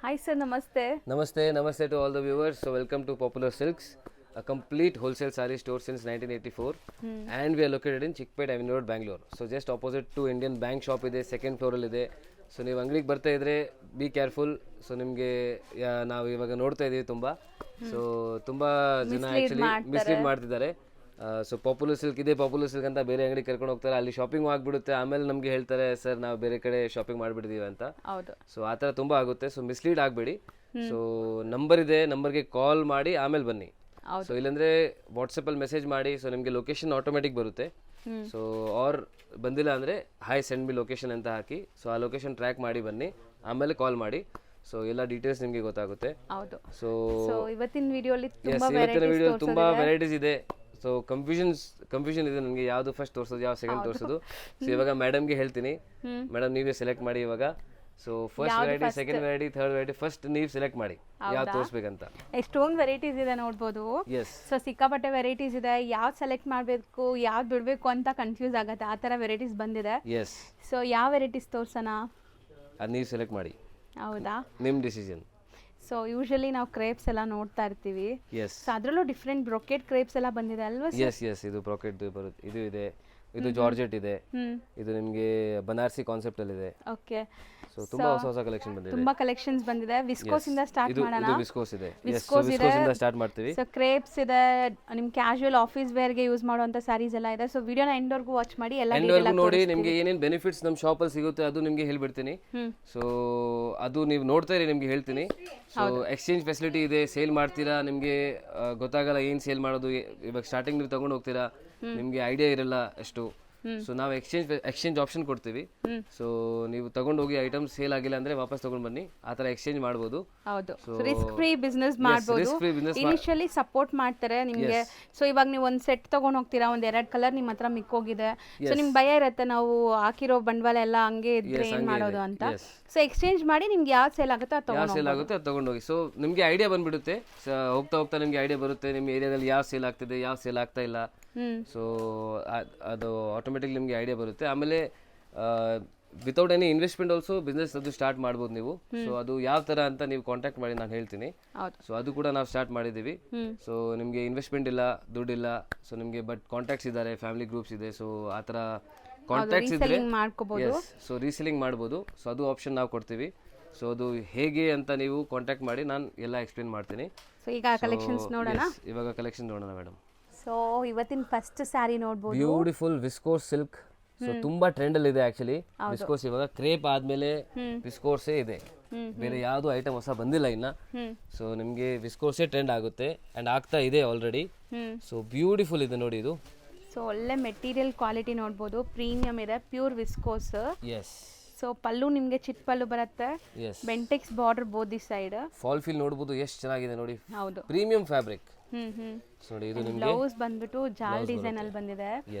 Hi sir, namaste. Namaste to all the viewers. So welcome to Popular Silks, a complete wholesale saree store since 1984, and we are located in Chickpet Avenue Road, Bangalore. So just opposite to Indian Bank shop ಇದೆ, second floor ಅಲ್ಲಿ ಇದೆ. So ನೀವು ಅಂಗಡಿಗೆ ಬರ್ತಾ ಇದ್ರೆ be careful. So ನಿಮಗೆ ನಾವು ಇವಾಗ ನೋಡ್ತಾ ಇದೀವಿ ತುಂಬಾ ಜನ ಆಕ್ಚುಲಿ ಮಿಸ್ಲೀಡ್ ಮಾಡ್ತಿದ್ದಾರೆ. ಸೊ ಪಾಪ್ಯುಲರ್ ಸಿಲ್ಕ್ ಇದೆ, ಪಾಪ್ಯುಲರ್ ಸಿಲ್ಕ್ ಅಂತ ಬೇರೆ ಅಂಗಡಿ ಕರ್ಕೊಂಡು ಹೋಗ್ತಾರೆ, ಅಲ್ಲಿ ಶಾಪಿಂಗ್ ಆಗಿಬಿಡುತ್ತೆ, ಆಮೇಲೆ ನಮಗೆ ಹೇಳ್ತಾರೆ ಸರ್ ನಾವು ಬೇರೆ ಕಡೆ ಶಾಪಿಂಗ್ ಮಾಡಿಬಿಟ್ಟಿದ್ದೀವಿ ಅಂತ. ಸೊ ಆ ಥರ ತುಂಬ ಆಗುತ್ತೆ. ಸೊ ಮಿಸ್ಲೀಡ್ ಆಗಬೇಡಿ. ಸೊ ನಂಬರ್ ಇದೆ, ನಂಬರ್ಗೆ ಕಾಲ್ ಮಾಡಿ ಆಮೇಲೆ ಬನ್ನಿ. ಸೊ ಇಲ್ಲಾಂದರೆ ವಾಟ್ಸಪ್ಪಲ್ಲಿ ಮೆಸೇಜ್ ಮಾಡಿ. ಸೊ ನಿಮಗೆ ಲೊಕೇಶನ್ ಆಟೋಮೆಟಿಕ್ ಬರುತ್ತೆ. ಸೊ ಆರ್ ಬಂದಿಲ್ಲ ಅಂದರೆ ಹಾಯ್ ಸೆಂಡ್ ಮಿ ಲೊಕೇಶನ್ ಅಂತ ಹಾಕಿ, ಸೊ ಆ ಲೊಕೇಶನ್ ಟ್ರ್ಯಾಕ್ ಮಾಡಿ ಬನ್ನಿ, ಆಮೇಲೆ ಕಾಲ್ ಮಾಡಿ. ಸೊ ಎಲ್ಲ ಡೀಟೇಲ್ಸ್ ನಿಮಗೆ ಗೊತ್ತಾಗುತ್ತೆ. ಸೊ ಇವತ್ತಿನ ವಿಡಿಯೋಲಿ ತುಂಬಾ ವೆರೈಟೀಸ್ ಇದೆ. ಸೊ ಕನ್ಫ್ಯೂಷನ್ ಇದೆ ನನಗೆ, ಯಾವುದು ಫಸ್ಟ್ ತೋರಿಸೋದು ಯಾವ್ದು ಸೆಕೆಂಡ್ ತೋರಿಸೋದು. ಸೊ ಇವಾಗ ಮೇಡಮ್ಗೆ ಹೇಳ್ತೀನಿ, ಮೇಡಮ್ ನೀವೇ ಸೆಲೆಕ್ಟ್ ಮಾಡಿ ಇವಾಗ. So first variety, second variety, third variety, first ನೀವು ಸೆಲೆಕ್ಟ್ ಮಾಡಿ ಯಾವ್ದು ತೋರಿಸ್ಬೇಕಂತ. ಎಷ್ಟೊಂದು ವೆರೈಟೀಸ್ ಇದೆ ನೋಡ್ಬೋದು. ಸೊ ಸಿಕ್ಕಾಪಟ್ಟೆ ವೆರೈಟೀಸ್ ಇದೆ, ಯಾವ್ದು ಸೆಲೆಕ್ಟ್ ಮಾಡಬೇಕು ಯಾವ್ದು ಬಿಡಬೇಕು ಅಂತ ಕನ್ಫ್ಯೂಸ್ ಆಗುತ್ತೆ, ಆ ಥರ ವೆರೈಟೀಸ್ ಬಂದಿದೆ. ಸೊ ಯಾವ ವೆರೈಟೀಸ್ ತೋರ್ಸೋಣ ಅದು ನೀವು ಸೆಲೆಕ್ಟ್ ಮಾಡಿ. ಹೌದಾ, ನಿಮ್ಮ ಡಿಸಿಷನ್. ಸೊ ಯೂಶಲಿ ನಾವು ಕ್ರೇಪ್ಸ್ ಎಲ್ಲ ನೋಡ್ತಾ ಇರ್ತೀವಿ. ಸೊ ಅದರಲ್ಲೂ ಡಿಫ್ರೆಂಟ್ ಬ್ರೊಕೆಟ್ ಕ್ರೇಪ್ಸ್ ಎಲ್ಲ ಬಂದಿದೆ ಅಲ್ವಾ? ಎಸ್ ಇದು ಬ್ರೊಕೆಟ್ ಬರುತ್ತೆ, ಇದು ಇದೆ, ಇದು ಜಾರ್ಜೆಟ್ ಇದೆ, ಇದು ನಿಮಗೆ ಬನಾರಸಿ ಕಾನ್ಸೆಪ್ಟ್ ಅಲ್ಲಿ ಇದೆ. ಓಕೆ, ಸೊ ತುಂಬಾ ಹೊಸ ಕಲೆಕ್ಷನ್ ಬಂದಿದೆ, ತುಂಬಾ ಕಲೆಕ್ಷನ್ಸ್ ಬಂದಿದೆ. ವಿಸ್ಕೋಸ್ ಇಂದ ಸ್ಟಾರ್ಟ್ ಮಾಡೋಣ. ಇದು ವಿಸ್ಕೋಸ್ ಇದೆ, ವಿಸ್ಕೋಸ್ ಇಂದ ಸ್ಟಾರ್ಟ್ ಮಾಡ್ತೀವಿ. ಸೊ ಕ್ರೇಪ್ಸ್ ಇದೆ, ನಿಮ್ ಕ್ಯಾಶುಯಲ್ ಆಫೀಸ್ ವೇರ್ ಗೆ ಯೂಸ್ ಮಾಡುವಂತ ಸಾರೀಸ್ ಎಲ್ಲ ಇದೆ. ಸೊ ವಿಡಿಯೋನ ಎಂಡ್ ವರೆಗೂ ವಾಚ್ ಮಾಡಿ, ಎಲ್ಲ ಡೀಟೇಲ್ ಆಗಿ ನೋಡಿ. ನಿಮಗೆ ಏನೇನ್ ಬೆನಿಫಿಟ್ಸ್ ನಮ್ಮ ಶಾಪ್ ಅಲ್ಲಿ ಸಿಗುತ್ತೆ ಅದು ನಿಮಗೆ ಹೇಳ್ಬಿಡ್ತೀನಿ. ಸೊ ಅದು ನೀವು ನೋಡ್ತಾ ಇರಿ, ನಿಮ್ಗೆ ಹೇಳ್ತೀನಿ. ಸೊ ಎಕ್ಸ್ಚೇಂಜ್ ಫೆಸಿಲಿಟಿ ಇದೆ, ಸೇಲ್ ಮಾಡ್ತೀರಾ, ನಿಮಗೆ ಗೊತ್ತಾಗಲ್ಲ ಏನ್ ಸೇಲ್ ಮಾಡೋದು, ಇವಾಗ ಸ್ಟಾರ್ಟಿಂಗ್ ನೀವು ತಗೊಂಡು ಹೋಗ್ತೀರಾ, ನಿಮ್ಗೆ ಐಡಿಯಾ ಇರಲ್ಲ ಅಷ್ಟು. ಸೊ ನಾವು ಎಕ್ಸ್ಚೇಂಜ್ ಆಪ್ಷನ್ ಕೊಡ್ತೀವಿ. ಸೊ ನೀವು ತಗೊಂಡು ಹೋಗಿ ಐಟಮ್ ಸೇಲ್ ಆಗಿಲ್ಲ ಅಂದ್ರೆ ವಾಪಸ್ ತಗೊಂಡು ಬನ್ನಿ, ಆ ತರ ಎಕ್ಸ್ಚೇಂಜ್ ಮಾಡಬಹುದು. ಹೌದು, ರಿಸ್ಕ್ ಫ್ರೀ ಬಿಸ್ನೆಸ್ ಮಾಡಬಹುದು. ಇನಿಷಿಯಲಿ ಸಪೋರ್ಟ್ ಮಾಡ್ತಾರೆ ನಿಮಗೆ. ಸೊ ಇವಾಗ ನೀವು ಒಂದು ಸೆಟ್ ತಗೊಂಡು ಹೋಗ್ತೀರಾ, ಒಂದ್ 2 ಕಲರ್ ನಿಮ್ಮ ಹತ್ರ ಮಿಕ್ಕೋಗಿದೆ, ಸೊ ನಿಮ್ಗೆ ಭಯ ಇರುತ್ತೆ ನಾವು ಹಾಕಿರೋ ಬಂಡವಾಳ ಎಲ್ಲ ಹಂಗೆ ಇದ್ರೆ ಏನ್ ಮಾಡೋದು ಅಂತ. ಸೊ ಎಕ್ಸ್ಚೇಂಜ್ ಮಾಡಿ ನಿಮ್ಗೆ ಯಾವ್ದು ಸೇಲ್ ಆಗುತ್ತೆ ಅದು ತಗೊಂಡು ಹೋಗಿ. ಸೊ ನಿಮ್ಗೆ ಐಡಿಯಾ ಬಂದ್ಬಿಡುತ್ತೆ, ಹೋಗ್ತಾ ಹೋಗ್ತಾ ನಿಮ್ಗೆ ಐಡಿಯಾ ಬರುತ್ತೆ ನಿಮ್ಮ ಏರಿಯಾದಲ್ಲಿ ಯಾವ ಸೇಲ್ ಆಗ್ತಿದೆ, ಯಾವ ಸೇಲ್ ಆಗ್ತಾ ಇಲ್ಲ. ಸೊ ಅದು ಆಟೋಮೆಟಿಕ್ ನಿಮಗೆ ಐಡಿಯಾ ಬರುತ್ತೆ. ಆಮೇಲೆ without any investment also business ಅದು ಸ್ಟಾರ್ಟ್ ಮಾಡ್ಬೋದು ನೀವು. ಸೊ ಅದು ಯಾವ ತರ ಅಂತ ನೀವು ಕಾಂಟ್ಯಾಕ್ಟ್ ಮಾಡಿ, ನಾನು ಹೇಳ್ತೀನಿ. ಸೊ ಅದು ಕೂಡ ನಾವು ಸ್ಟಾರ್ಟ್ ಮಾಡಿದ್ದೀವಿ. ಸೊ ನಿಮಗೆ ಇನ್ವೆಸ್ಟ್ಮೆಂಟ್ ಇಲ್ಲ, ದುಡ್ಡಿಲ್ಲ, ಸೊ ನಿಮಗೆ ಬಟ್ ಕಾಂಟ್ಯಾಕ್ಟ್ಸ್ ಇದ್ದಾರೆ, ಫ್ಯಾಮಿಲಿ ಗ್ರೂಪ್ಸ್ ಇದೆ. ಸೊ ಆ ಥರ ಕಾಂಟ್ಯಾಕ್ಟ್ಸ್ ಇದ್ರೆ ಸೊ ರೀಸೆಲಿಂಗ್ ಮಾಡ್ಬೋದು. ಸೊ ಅದು ಆಪ್ಷನ್ ನಾವು ಕೊಡ್ತೀವಿ. ಸೊ ಅದು ಹೇಗೆ ಅಂತ ನೀವು ಕಾಂಟ್ಯಾಕ್ಟ್ ಮಾಡಿ, ನಾನು ಎಲ್ಲ ಎಕ್ಸ್ಪ್ಲೇನ್ ಮಾಡ್ತೀನಿ. ಸೊ ಈಗ ಕಲೆಕ್ಷನ್ಸ್ ನೋಡೋಣ. ಇವಾಗ ಕಲೆಕ್ಷನ್ ನೋಡೋಣ ಮೇಡಮ್. ಸೊ ಇವತ್ತಿನ ಫಸ್ಟ್ ಸ್ಯಾರಿ ನೋಡಬಹುದು, ಬ್ಯೂಟಿಫುಲ್ ವಿಸ್ಕೋಸ್ ಸಿಲ್ಕ್. ಸೊ ತುಂಬಾ ಟ್ರೆಂಡ್ ಅಲ್ಲಿ ಇದೆ ಆಕ್ಚುಲಿ ವಿಸ್ಕೋಸ್. ಇವಾಗ ಕ್ರೇಪ್ ಆದ್ಮೇಲೆ ವಿಸ್ಕೋಸೇ ಇದೆ, ಬೇರೆ ಯಾವ್ದು ಐಟಮ್ ಹೊಸ ಬಂದಿಲ್ಲ ಇನ್ನ. ಸೊ ನಿಮ್ಗೆ ವಿಸ್ಕೋಸೇ ಟ್ರೆಂಡ್ ಆಗುತ್ತೆ ಅಂಡ್ ಆಗ್ತಾ ಇದೆ ಆಲ್ರೆಡಿ. ಸೊ ಬ್ಯೂಟಿಫುಲ್ ಇದೆ ನೋಡಿ ಇದು. ಸೊ ಒಳ್ಳೆ ಮೆಟೀರಿಯಲ್ ಕ್ವಾಲಿಟಿ ನೋಡಬಹುದು, ಪ್ರೀಮಿಯಂ ಇದೆ, ಪ್ಯೂರ್ ವಿಸ್ಕೋಸ್. ಸೊ ಪಲ್ಲು ನಿಮ್ಗೆ ಚಿಟ್ ಪಲ್ಲು ಬರುತ್ತೆ, Bentex border ಬೋದಿ side. Fall feel ನೋಡಬಹುದು ಎಷ್ಟು ಚೆನ್ನಾಗಿದೆ ನೋಡಿ. ಹೌದು, ಪ್ರೀಮಿಯಂ ಫ್ಯಾಬ್ರಿಕ್. ನೋಡಿ ಇದು ನಿಮಗೆ ಬ್ಲೌಸ್ ಬಂದ್ಬಿಟ್ಟು ಜಾಲ್ ಡಿಸೈನ್ ಅಲ್ಲಿ ಬಂದಿದೆ,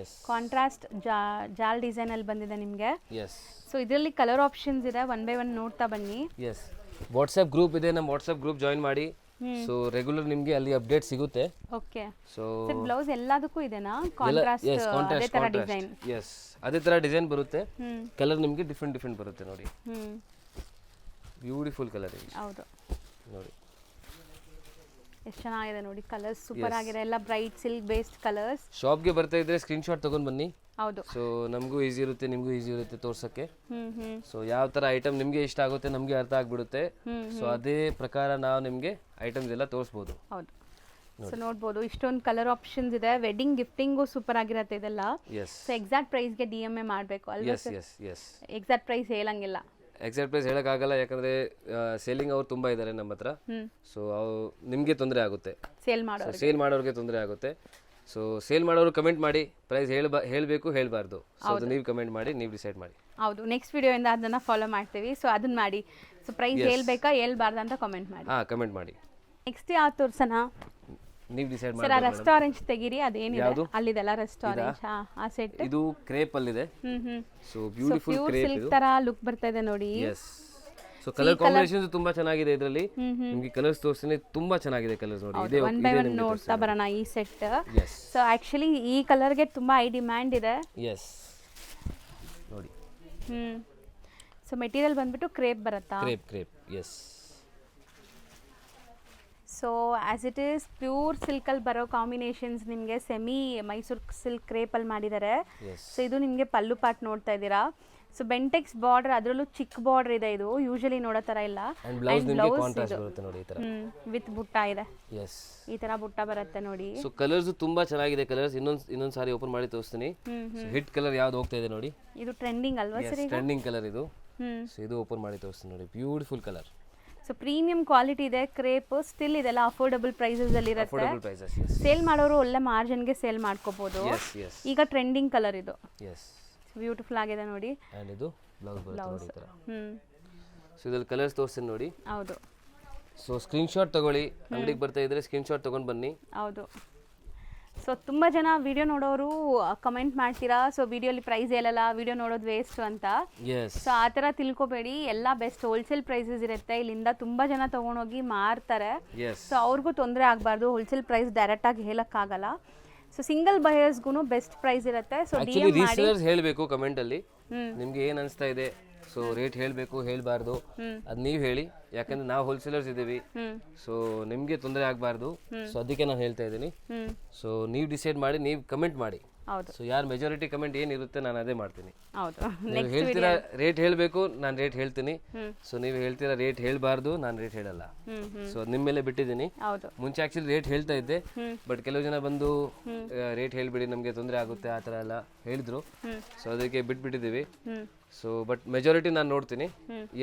ಕಾಂಟ್ರಾಸ್ಟ್ ಜಾಲ್ ಡಿಸೈನ್ ಅಲ್ಲಿ ಬಂದಿದೆ ನಿಮ್ಗೆ. ಸೊ ಇದರಲ್ಲಿ ಕಲರ್ ಆಪ್ಷನ್ಸ್ ಇದೆ, 1 by 1 ನೋಡ್ತಾ ಬನ್ನಿ. ವಾಟ್ಸ್ಆಪ್ ಗ್ರೂಪ್ ಇದೆ, ನಮ್ಮ ವಾಟ್ಸ್ಆಪ್ ಗ್ರೂಪ್ ಜಾಯಿನ್ ಮಾಡಿ. ಸೊ ರೆಗ್ಯುಲರ್ ನಿಮಗೆ ಅಲ್ಲಿ ಅಪ್ಡೇಟ್ ಸಿಗುತ್ತೆ. ಓಕೆ, ಸೊ ಬ್ಲೌಸ್ ಎಲ್ಲದಕ್ಕೂ ಇದೆನಾ ಕಾಂಟ್ರಾಸ್ಟ್ ಅದೇ ತರ ಡಿಸೈನ್? ಅದೇ ತರ ಡಿಸೈನ್ ಬರುತ್ತೆ, ಕಲರ್ ನಿಮಗೆ ಡಿಫರೆಂಟ್ ಬರುತ್ತೆ ನೋಡಿ. ಬ್ಯೂಟಿಫುಲ್ ಕಲರ್ ಇದೆ. ಹೌದು ನೋಡಿ ಎಷ್ಟು ಚೆನ್ನಾಗಿದೆ ನೋಡಿ, ಕಲರ್ಸ್ ಸೂಪರ್ ಆಗಿದೆ, ಎಲ್ಲ ಬ್ರೈಟ್ ಸಿಲ್ಕ್ ಬೇಸ್ಡ್ ಕಲರ್ಸ್. ಶಾಪ್ಗೆ ಬರ್ತಾ ಇದ್ರೆ ಸ್ಕ್ರೀನ್ ಶಾಟ್ ತಗೊಂಡ್ ಬನ್ನಿ. ಹೌದು, ಸೊ ನಮಗೂ ಈಸಿ ಇರುತ್ತೆ, ನಿಮಗೂ ಈಸಿ ಇರುತ್ತೆ ತೋರ್ಸಕ್ಕೆ. ಸೊ ಯಾವ ತರ ಐಟಮ್ ನಿಮ್ಗೆ ಇಷ್ಟ ಆಗುತ್ತೆ ನಮ್ಗೆ ಅರ್ಥ ಆಗ್ಬಿಡುತ್ತೆ. ಸೊ ಅದೇ ಪ್ರಕಾರ ನಾವು ನಿಮ್ಗೆ ಐಟಮ್ಸ್ ಎಲ್ಲ ತೋರಿಸಬಹುದು. ಹೌದು, ಸೊ ನೋಡ್ಬೋದು ಇಷ್ಟೊಂದು ಕಲರ್ ಆಪ್ಷನ್ಸ್ ಇದೆ. ವೆಡ್ಡಿಂಗ್ ಗಿಫ್ಟಿಂಗು ಸೂಪರ್ ಆಗಿರುತ್ತೆ ಇದೆಲ್ಲ. ಸೊ ಎಕ್ಸಾಕ್ಟ್ ಪ್ರೈಸ್ಗೆ DMA ಮಾಡಬೇಕು ಅಲ್ವಾ? ಎಕ್ಸಾಕ್ಟ್ ಪ್ರೈಸ್ ಹೇಳಂಗಿಲ್ಲ, ಎಕ್ಸಾಕ್ಟ್ ಪ್ರೈಸ್ ಹೇಳಕ್ಕಾಗಲ್ಲ, ಯಾಕಂದ್ರೆ ಸೇಲಿಂಗ್ ಅವ್ರು ತುಂಬಾ ಇದ್ದಾರೆ ನಮ್ಮ ಹತ್ರ. ಸೊ ನಿಮ್ಗೆ ತೊಂದರೆ ಆಗುತ್ತೆ, ಸೇಲ್ ಮಾಡೋರಿಗೆ ತೊಂದರೆ ಆಗುತ್ತೆ. ಸೊ ಸೇಲ್ ಮಾಡೋರು ಕಮೆಂಟ್ ಮಾಡಿ, ಪ್ರೈಸ್ ಹೇಳಬೇಕು ಹೇಳ್ಬಾರ್ದು. ಸೊ ಅದು ನೀವು ಕಮೆಂಟ್ ಮಾಡಿ, ನೀವು ಡಿಸೈಡ್ ಮಾಡಿ. ಹೌದು, ನೆಕ್ಸ್ಟ್ ವಿಡಿಯೋಯಿಂದ ಅದನ್ನ ಫಾಲೋ ಮಾಡ್ತೀವಿ. ಸೊ ಅದನ್ನ ಮಾಡಿ, ಸೊ ಪ್ರೈಸ್ ಹೇಳ್ಬೇಕಾ ಹೇಳ್ಬಾರ್ದು ಅಂತ ಕಮೆಂಟ್ ಮಾಡಿ. ಕಮೆಂಟ್ ಮಾಡಿ. ನೆಕ್ಸ್ಟ್ ಯಾವ ತೋರ್ಸೋಣ ನೀವು ಡಿಸೈಡ್ ಮಾಡಿ. ಸರ್ ರೆಸ್ಟೋರೆಂಟ್ ತೆಗೀರಿ, ಅದೇನಿದೆ ಅಲ್ಲಿದೆಲ್ಲ ರೆಸ್ಟೋರೆಂಟ್. ಆ ಸೆಟ್ ಇದು ಕ್ರೇಪ್ ಅಲ್ಲಿ ಇದೆ. ಸೊ ಬ್ಯೂಟಿಫುಲ್ ಕ್ರೇಪ್ ಸಿಲ್ಕ್ ತರ ಲುಕ್ ಬರ್ತಾ ಇದೆ ನೋಡಿ. ಸೊ ಕಲರ್ ಕಾಂಬಿನೇಷನ್ಸ್ ತುಂಬಾ ಚೆನ್ನಾಗಿದೆ ಇದರಲ್ಲಿ. ನಿಮಗೆ ಕಲರ್ಸ್ ತೋರಿಸ್ತೀನಿ, ತುಂಬಾ ಚೆನ್ನಾಗಿದೆ ಕಲರ್ಸ್ ನೋಡಿ. ಇದೆ 1 by 1 ನೋಡ್ತಾ ಬರೋಣ ಈ ಸೆಟ್. ಸೊ ಆಕ್ಚುಲಿ ಈ ಕಲರ್ ಗೆ ತುಂಬಾ ಹೈ ಡಿಮ್ಯಾಂಡ್ ಇದೆ. ನೋಡಿ. ಸೊ ಮೆಟೀರಿಯಲ್ ಬಂದ್ಬಿಟ್ಟು ಕ್ರೇಪ್ ಬರುತ್ತಾ? Crepe. So as it is pure ಸಿಲ್ಕಲ್ಲಿ ಬರೋ ಕಾಂಬಿನೇಷನ್ಸ್ ನಿಮಗೆ ಸೆಮಿ ಮೈಸೂರು ಸಿಲ್ಕ್ ಕ್ರೇಪಲ್ಲಿ ಮಾಡಿದ್ದಾರೆ. ಸೊ ಇದು ನಿಮಗೆ ಪಲ್ಲು ಪಾಟ್ ನೋಡ್ತಾ ಇದ್ದೀರಾ. ಸೊ ಬೆಂಟೆಕ್ಸ್ ಬಾರ್ಡರ್, ಅದರಲ್ಲೂ ಚಿಕ್ಕ ಬಾರ್ಡರ್ ಇದೆ, ಇದು ಯೂಶಲಿ ನೋಡೋ ಥರ ಇಲ್ಲ. ವಿತ್ ಬುಟ್ಟ ಇದೆ, ಈ ತರ ಬುಟ್ಟ ಬರುತ್ತೆ ನೋಡಿ. ಸೊ ಕಲರ್ಸ್ ತುಂಬಾ ಚೆನ್ನಾಗಿದೆ. ಕಲರ್ಸ್ ಇನ್ನೊಂದು ಸಾರಿ ಓಪನ್ ಮಾಡಿ ತೋರಿಸ್ತೀನಿ. ಹಿಟ್ ಕಲರ್ ಯಾವ್ದು ಹೋಗ್ತಾ ಇದೆ ನೋಡಿ, ಇದು ಟ್ರೆಂಡಿಂಗ್ ಅಲ್ವಾ ಸರ್? ಟ್ರೆಂಡಿಂಗ್ ಕಲರ್ ಇದು. ಸೊ ಇದು ಓಪನ್ ಮಾಡಿ ತೋರಿಸ್ತೀನಿ ನೋಡಿ, beautiful colour. So premium quality ಇದೆ, ಕ್ರೇಪ್ ಸ್ಟಿಲ್ ಇದೆಲ್ಲ ಅಫೋರ್ಡಬಲ್ ಪ್ರೈಸಸ್ ಅಲ್ಲಿ ಇರುತ್ತೆ. ಸೇಲ್ ಮಾಡೋರು ಒಳ್ಳೆ ಮಾರ್ಜಿನ್ಗೆ ಸೇಲ್ ಮಾಡ್ಕೋಬಹುದು. ಈಗ ಟ್ರೆಂಡಿಂಗ್ ಕಲರ್ ಇದು, ಬ್ಯೂಟಿಫುಲ್ ಆಗಿದೆ ನೋಡಿ. ಅಂಡ್ ಇದು ಬ್ಲೌಸ್ ಬರುತ್ತೆ ನೋಡಿ ಈ ತರ. ಸೊ ಇದರಲ್ಲಿ ಕಲರ್ಸ್ ತೋರಿಸ್ತೀನಿ ನೋಡಿ. ಹೌದು. ಸೊ ಸ್ಕ್ರೀನ್ ಶಾಟ್ ತಗೊಳ್ಳಿ, ಅಂಗಡಿಗೆ ಬರ್ತಾ ಇದ್ರೆ ಸ್ಕ್ರೀನ್ ಶಾಟ್ ತಗೊಂಡು ಬನ್ನಿ. ಹೌದು. ಸೊ ತುಂಬ ಜನ ವಿಡಿಯೋ ನೋಡೋರು ಕಮೆಂಟ್ ಮಾಡ್ತೀರಾ, ಸೊ ವಿಡಿಯೋಲಿ ಪ್ರೈಸ್ ಹೇಳಲ್ಲ, ವಿಡಿಯೋ ನೋಡೋದು ವೇಸ್ಟ್ ಅಂತ. ಸೊ ಆ ಥರ ತಿಳ್ಕೊಬೇಡಿ, ಎಲ್ಲ ಬೆಸ್ಟ್ ಹೋಲ್ಸೇಲ್ ಪ್ರೈಸಸ್ ಇರುತ್ತೆ. ಇಲ್ಲಿಂದ ತುಂಬ ಜನ ತೊಗೊಂಡೋಗಿ ಮಾರ್ತಾರೆ. ಸೊ ಅವ್ರಿಗೂ ತೊಂದರೆ ಆಗಬಾರ್ದು, ಹೋಲ್ಸೇಲ್ ಪ್ರೈಸ್ ಡೈರೆಕ್ಟಾಗಿ ಹೇಳೋಕ್ಕಾಗಲ್ಲ. ಸೊ ಸಿಂಗಲ್ ಬಯರ್ಸ್ಗೂ ಬೆಸ್ಟ್ ಪ್ರೈಸ್ ಇರುತ್ತೆ. ಸೊ ರೀಸೇಲರ್ಸ್ ಹೇಳಬೇಕು ಕಮೆಂಟಲ್ಲಿ ನಿಮ್ಗೆ ಏನು ಅನಿಸ್ತಾ ಇದೆ. ಸೊ ರೇಟ್ ಹೇಳಬೇಕು, ಹೇಳಬಾರ್ದು, ಅದು ನೀವು ಹೇಳಿ. ಯಾಕಂದ್ರೆ ನಾವು ಹೋಲ್ಸೇಲರ್ಸ್ ಇದ್ದೀವಿ, ಸೊ ನಿಮಗೆ ತೊಂದರೆ ಆಗಬಾರ್ದು. ಸೊ ಅದಕ್ಕೆ ನಾನು ಹೇಳ್ತಾ ಇದ್ದೀನಿ. ಸೊ ನೀವು ಡಿಸೈಡ್ ಮಾಡಿ, ನೀವು ಕಮೆಂಟ್ ಮಾಡಿ. ಸೊ ಯಾರು ಮೆಜಾರಿಟಿ ಕಮೆಂಟ್ ಏನಿರುತ್ತೆ ನಾನು ಅದೇ ಮಾಡ್ತೀನಿ. ನೀವು ಹೇಳ್ತೀರಾ ರೇಟ್ ಹೇಳಬೇಕು, ನಾನು ರೇಟ್ ಹೇಳ್ತೀನಿ. ಸೊ ನೀವು ಹೇಳ್ತೀರಾ ರೇಟ್ ಹೇಳಬಾರ್ದು, ನಾನು ರೇಟ್ ಹೇಳಲ್ಲ. ಸೊ ನಿಮ್ಮ ಮೇಲೆ ಬಿಟ್ಟಿದ್ದೀನಿ. ಮುಂಚೆ ಆಕ್ಚುಲಿ ರೇಟ್ ಹೇಳ್ತಾ ಇದ್ದೆ, ಬಟ್ ಕೆಲವು ಜನ ಬಂದು ರೇಟ್ ಹೇಳ್ಬಿಡಿ, ನಮಗೆ ತೊಂದರೆ ಆಗುತ್ತೆ ಆ ಥರ ಎಲ್ಲ ಹೇಳಿದ್ರು. ಸೊ ಅದಕ್ಕೆ ಬಿಟ್ಬಿಟ್ಟಿದ್ದೀವಿ. ಸೊ ಬಟ್ ಮೆಜಾರಿಟಿ ನಾನು ನೋಡ್ತೀನಿ,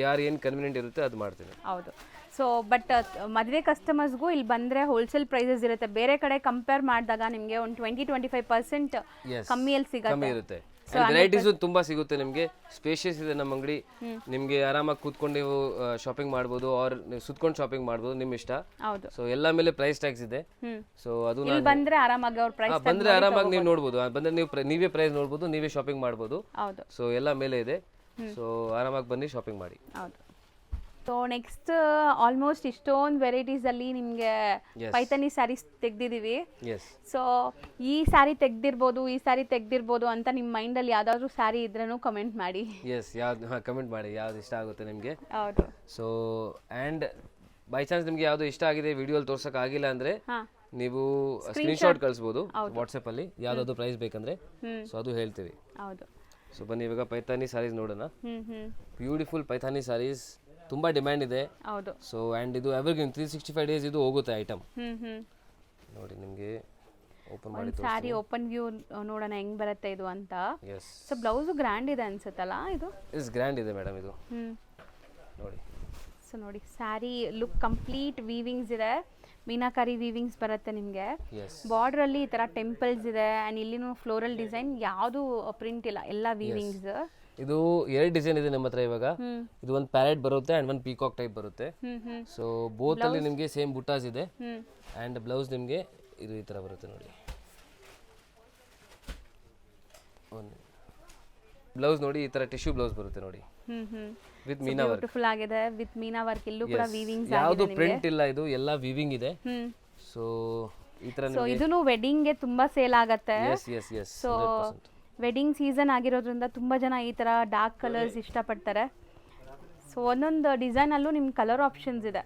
ಯಾರು ಏನು ಕನ್ವಿನಿಯಂಟ್ ಇರುತ್ತೆ ಅದು ಮಾಡ್ತೀನಿ. ಹೌದು. ಸೊ ಬಟ್ ಮದುವೆ ಕಸ್ಟಮರ್ಸ್ಗೂ ಇಲ್ಲಿ ಬಂದರೆ ಹೋಲ್ಸೇಲ್ ಪ್ರೈಸಸ್ ಇರುತ್ತೆ. ಬೇರೆ ಕಡೆ ಕಂಪೇರ್ ಮಾಡಿದಾಗ ನಿಮಗೆ ಒಂದು 20-25% ಕಮ್ಮಿಯಲ್ಲಿ ಸಿಗುತ್ತೆ. ವೆರೈಟೀಸ್ ತುಂಬಾ ಸಿಗುತ್ತೆ ನಿಮಗೆ. ಸ್ಪೇಷಿಯಸ್ ಇದೆ ನಮ್ಮ ಅಂಗಡಿ, ನಿಮಗೆ ಆರಾಮಾಗಿ ಕೂತ್ಕೊಂಡು ನೀವು ಶಾಪಿಂಗ್ ಮಾಡ್ಬೋದು, ಆರ್ ನೀವು ಸುತ್ಕೊಂಡು ಶಾಪಿಂಗ್ ಮಾಡ್ಬೋದು, ನಿಮ್ಮ ಇಷ್ಟ. ಸೊ ಎಲ್ಲ ಮೇಲೆ ಪ್ರೈಸ್ ಟ್ಯಾಕ್ಸ್ ಇದೆ. ಸೊ ಅದು ಬಂದ್ರೆ ಆರಾಮಾಗಿ ಅವ್ರ ಪ್ರೈಸ್ ಬಂದ್ರೆ ಆರಾಮಾಗಿ ನೀವು ನೋಡ್ಬೋದು, ಬಂದ್ರೆ ನೀವು ನೀವೇ ಪ್ರೈಸ್ ನೋಡ್ಬೋದು, ನೀವೇ ಶಾಪಿಂಗ್ ಮಾಡ್ಬೋದು. ಸೊ ಎಲ್ಲ ಮೇಲೆ ಇದೆ. ಸೊ ಆರಾಮಾಗಿ ಬನ್ನಿ ಶಾಪಿಂಗ್ ಮಾಡಿ. ಸೊ ನೆಕ್ಸ್ಟ್ ಆಲ್ಮೋಸ್ಟ್ ಇಷ್ಟೊಂದು ವೆರೈಟೀಸ್ ಅಲ್ಲಿ ನಿಮಗೆ ಪೈಥಾನಿ ಸ್ಯಾರೀಸ್ ತೆಗ್ದಿದ್ದೀವಿ. ಸೊ ಈ ಸ್ಯಾರಿ ತೆಗ್ದಿರ್ಬೋದು ಅಂತ ನಿಮ್ಮ ಮೈಂಡಲ್ಲಿ ಯಾವ್ದಾದ್ರು ಸ್ಯಾರಿ ಇದ್ರೂ ಕಮೆಂಟ್ ಮಾಡಿ. ಕಮೆಂಟ್ ಮಾಡಿ, ಯಾವ್ದು ಇಷ್ಟ ಆಗುತ್ತೆ ನಿಮಗೆ. ಹೌದು. ಸೊ ಆ್ಯಂಡ್ ಬೈ ಚಾನ್ಸ್ ನಿಮಗೆ ಯಾವುದು ಇಷ್ಟ ಆಗಿದೆ, ವಿಡಿಯೋಲಿ ತೋರ್ಸಕ್ ಆಗಿಲ್ಲ ಅಂದ್ರೆ ನೀವು ಸ್ಕ್ರೀನ್ ಶಾಟ್ ಕಳಿಸ್ಬೋದು ವಾಟ್ಸಪ್ ಅಲ್ಲಿ, ಯಾವ್ದಾದ್ರು ಪ್ರೈಸ್ ಬೇಕಂದ್ರೆ. ಸೊ ಅದು ಹೇಳ್ತೀವಿ. ಹೌದು. ಸೊ ಬನ್ನಿ ಇವಾಗ ಪೈಥಾನಿ ಸ್ಯಾರೀಸ್ ನೋಡೋಣ. ಬ್ಯೂಟಿಫುಲ್ ಪೈಥಾನಿ ಸ್ಯಾರೀಸ್ ತುಂಬಾ ಡಿಮ್ಯಾಂಡ್ ಇದೆ. ಹೌದು. ಸೊ ಆ್ಯಂಡ್ ಇದು ಎವರ್ಗ್ರೀನ್ 365 ಡೇಸ್ ಇದು ಹೋಗುತ್ತೆ ಐಟಮ್. ನೋಡಿ ನಿಮಗೆ ಓಪನ್ ಮಾಡಿ ಸ್ಯಾರಿ ಓಪನ್ ವ್ಯೂ ನೋಡೋಣ ಹೆಂಗ್ ಬರುತ್ತೆ ಇದು ಅಂತ. ಸೊ ಬ್ಲೌಸ್ ಗ್ರ್ಯಾಂಡ್ ಇದೆ ಅನ್ಸುತ್ತಲ್ಲ ಇದು? ಗ್ರ್ಯಾಂಡ್ ಇದೆ ಮೇಡಮ್ ಇದು. ನೋಡಿ. ಸೊ ನೋಡಿ ಸ್ಯಾರಿ ಲುಕ್ ಕಂಪ್ಲೀಟ್ ವೀವಿಂಗ್ಸ್ ಇದೆ, ಮೀನಾಕಾರಿ ವೀವಿಂಗ್ಸ್ ಬರುತ್ತೆ ನಿಮಗೆ. ಬಾರ್ಡರ್ ಅಲ್ಲಿ ಈ ತರ ಟೆಂಪಲ್ಸ್ ಇದೆ, ಅಂಡ್ ಇಲ್ಲಿನೂ ಫ್ಲೋರಲ್ ಡಿಸೈನ್, ಯಾವುದು ಪ್ರಿಂಟ್ ಇಲ್ಲ, ಎಲ್ಲ ವೀವಿಂಗ್ಸ್. ಇದು 2 ಡಿಸೈನ್ ಇದೆ ನಮ್ಮ ಹತ್ರ ಇವಾಗ. ಇದು ಒಂದು ಪ್ಯಾರೆಟ್ ಬರುತ್ತೆ ಅಂಡ್ ಒಂದು ಪೀಕಾಕ್ ಟೈಪ್ ಬರುತ್ತೆ. ಸೊ ಬೋತ್ ಅಲ್ಲಿ ನಿಮಗೆ ಸೇಮ್ ಬುಟ್ಟಾಸ್ ಇದೆ. ಅಂಡ್ ಬ್ಲೌಸ್ ನಿಮಗೆ ಇದು ಈ ತರ ಬರುತ್ತೆ ನೋಡಿ. ಬ್ಲೌಸ್ ನೋಡಿ ಈ ತರ ಟಿಶ್ಯೂ ಬ್ಲೌಸ್ ಬರುತ್ತೆ ನೋಡಿ, ವಿತ್ ಮೀನಾ ವರ್ಕ್. ಬ್ಯೂಟಿಫುಲ್ ಆಗಿದೆ, ವಿತ್ ಮೀನಾ ವರ್ಕ್. ಇಲ್ಲೂ ಕೂಡ ವೀವಿಂಗ್ಸ್ ಆಗಿದೆ, ಯಾವುದು ಪ್ರಿಂಟ್ ಇಲ್ಲ, ಇದು ಎಲ್ಲ ವೀವಿಂಗ್ ಇದೆ. ಸೊ ಈ ತರ ಸೊ ಇದನ್ನು ವೆಡ್ಡಿಂಗ್ ಗೆ ತುಂಬಾ ಸೇಲ್ ಆಗುತ್ತೆ. ಸೊ ವೆಡ್ಡಿಂಗ್ ಸೀಸನ್ ಆಗಿರೋದ್ರಿಂದ ತುಂಬ ಜನ ಈ ಥರ ಡಾರ್ಕ್ ಕಲರ್ಸ್ ಇಷ್ಟಪಡ್ತಾರೆ. ಸೊ ಒಂದೊಂದು ಡಿಸೈನಲ್ಲೂ ನಿಮ್ಗೆ ಕಲರ್ ಆಪ್ಷನ್ಸ್ ಇದೆ.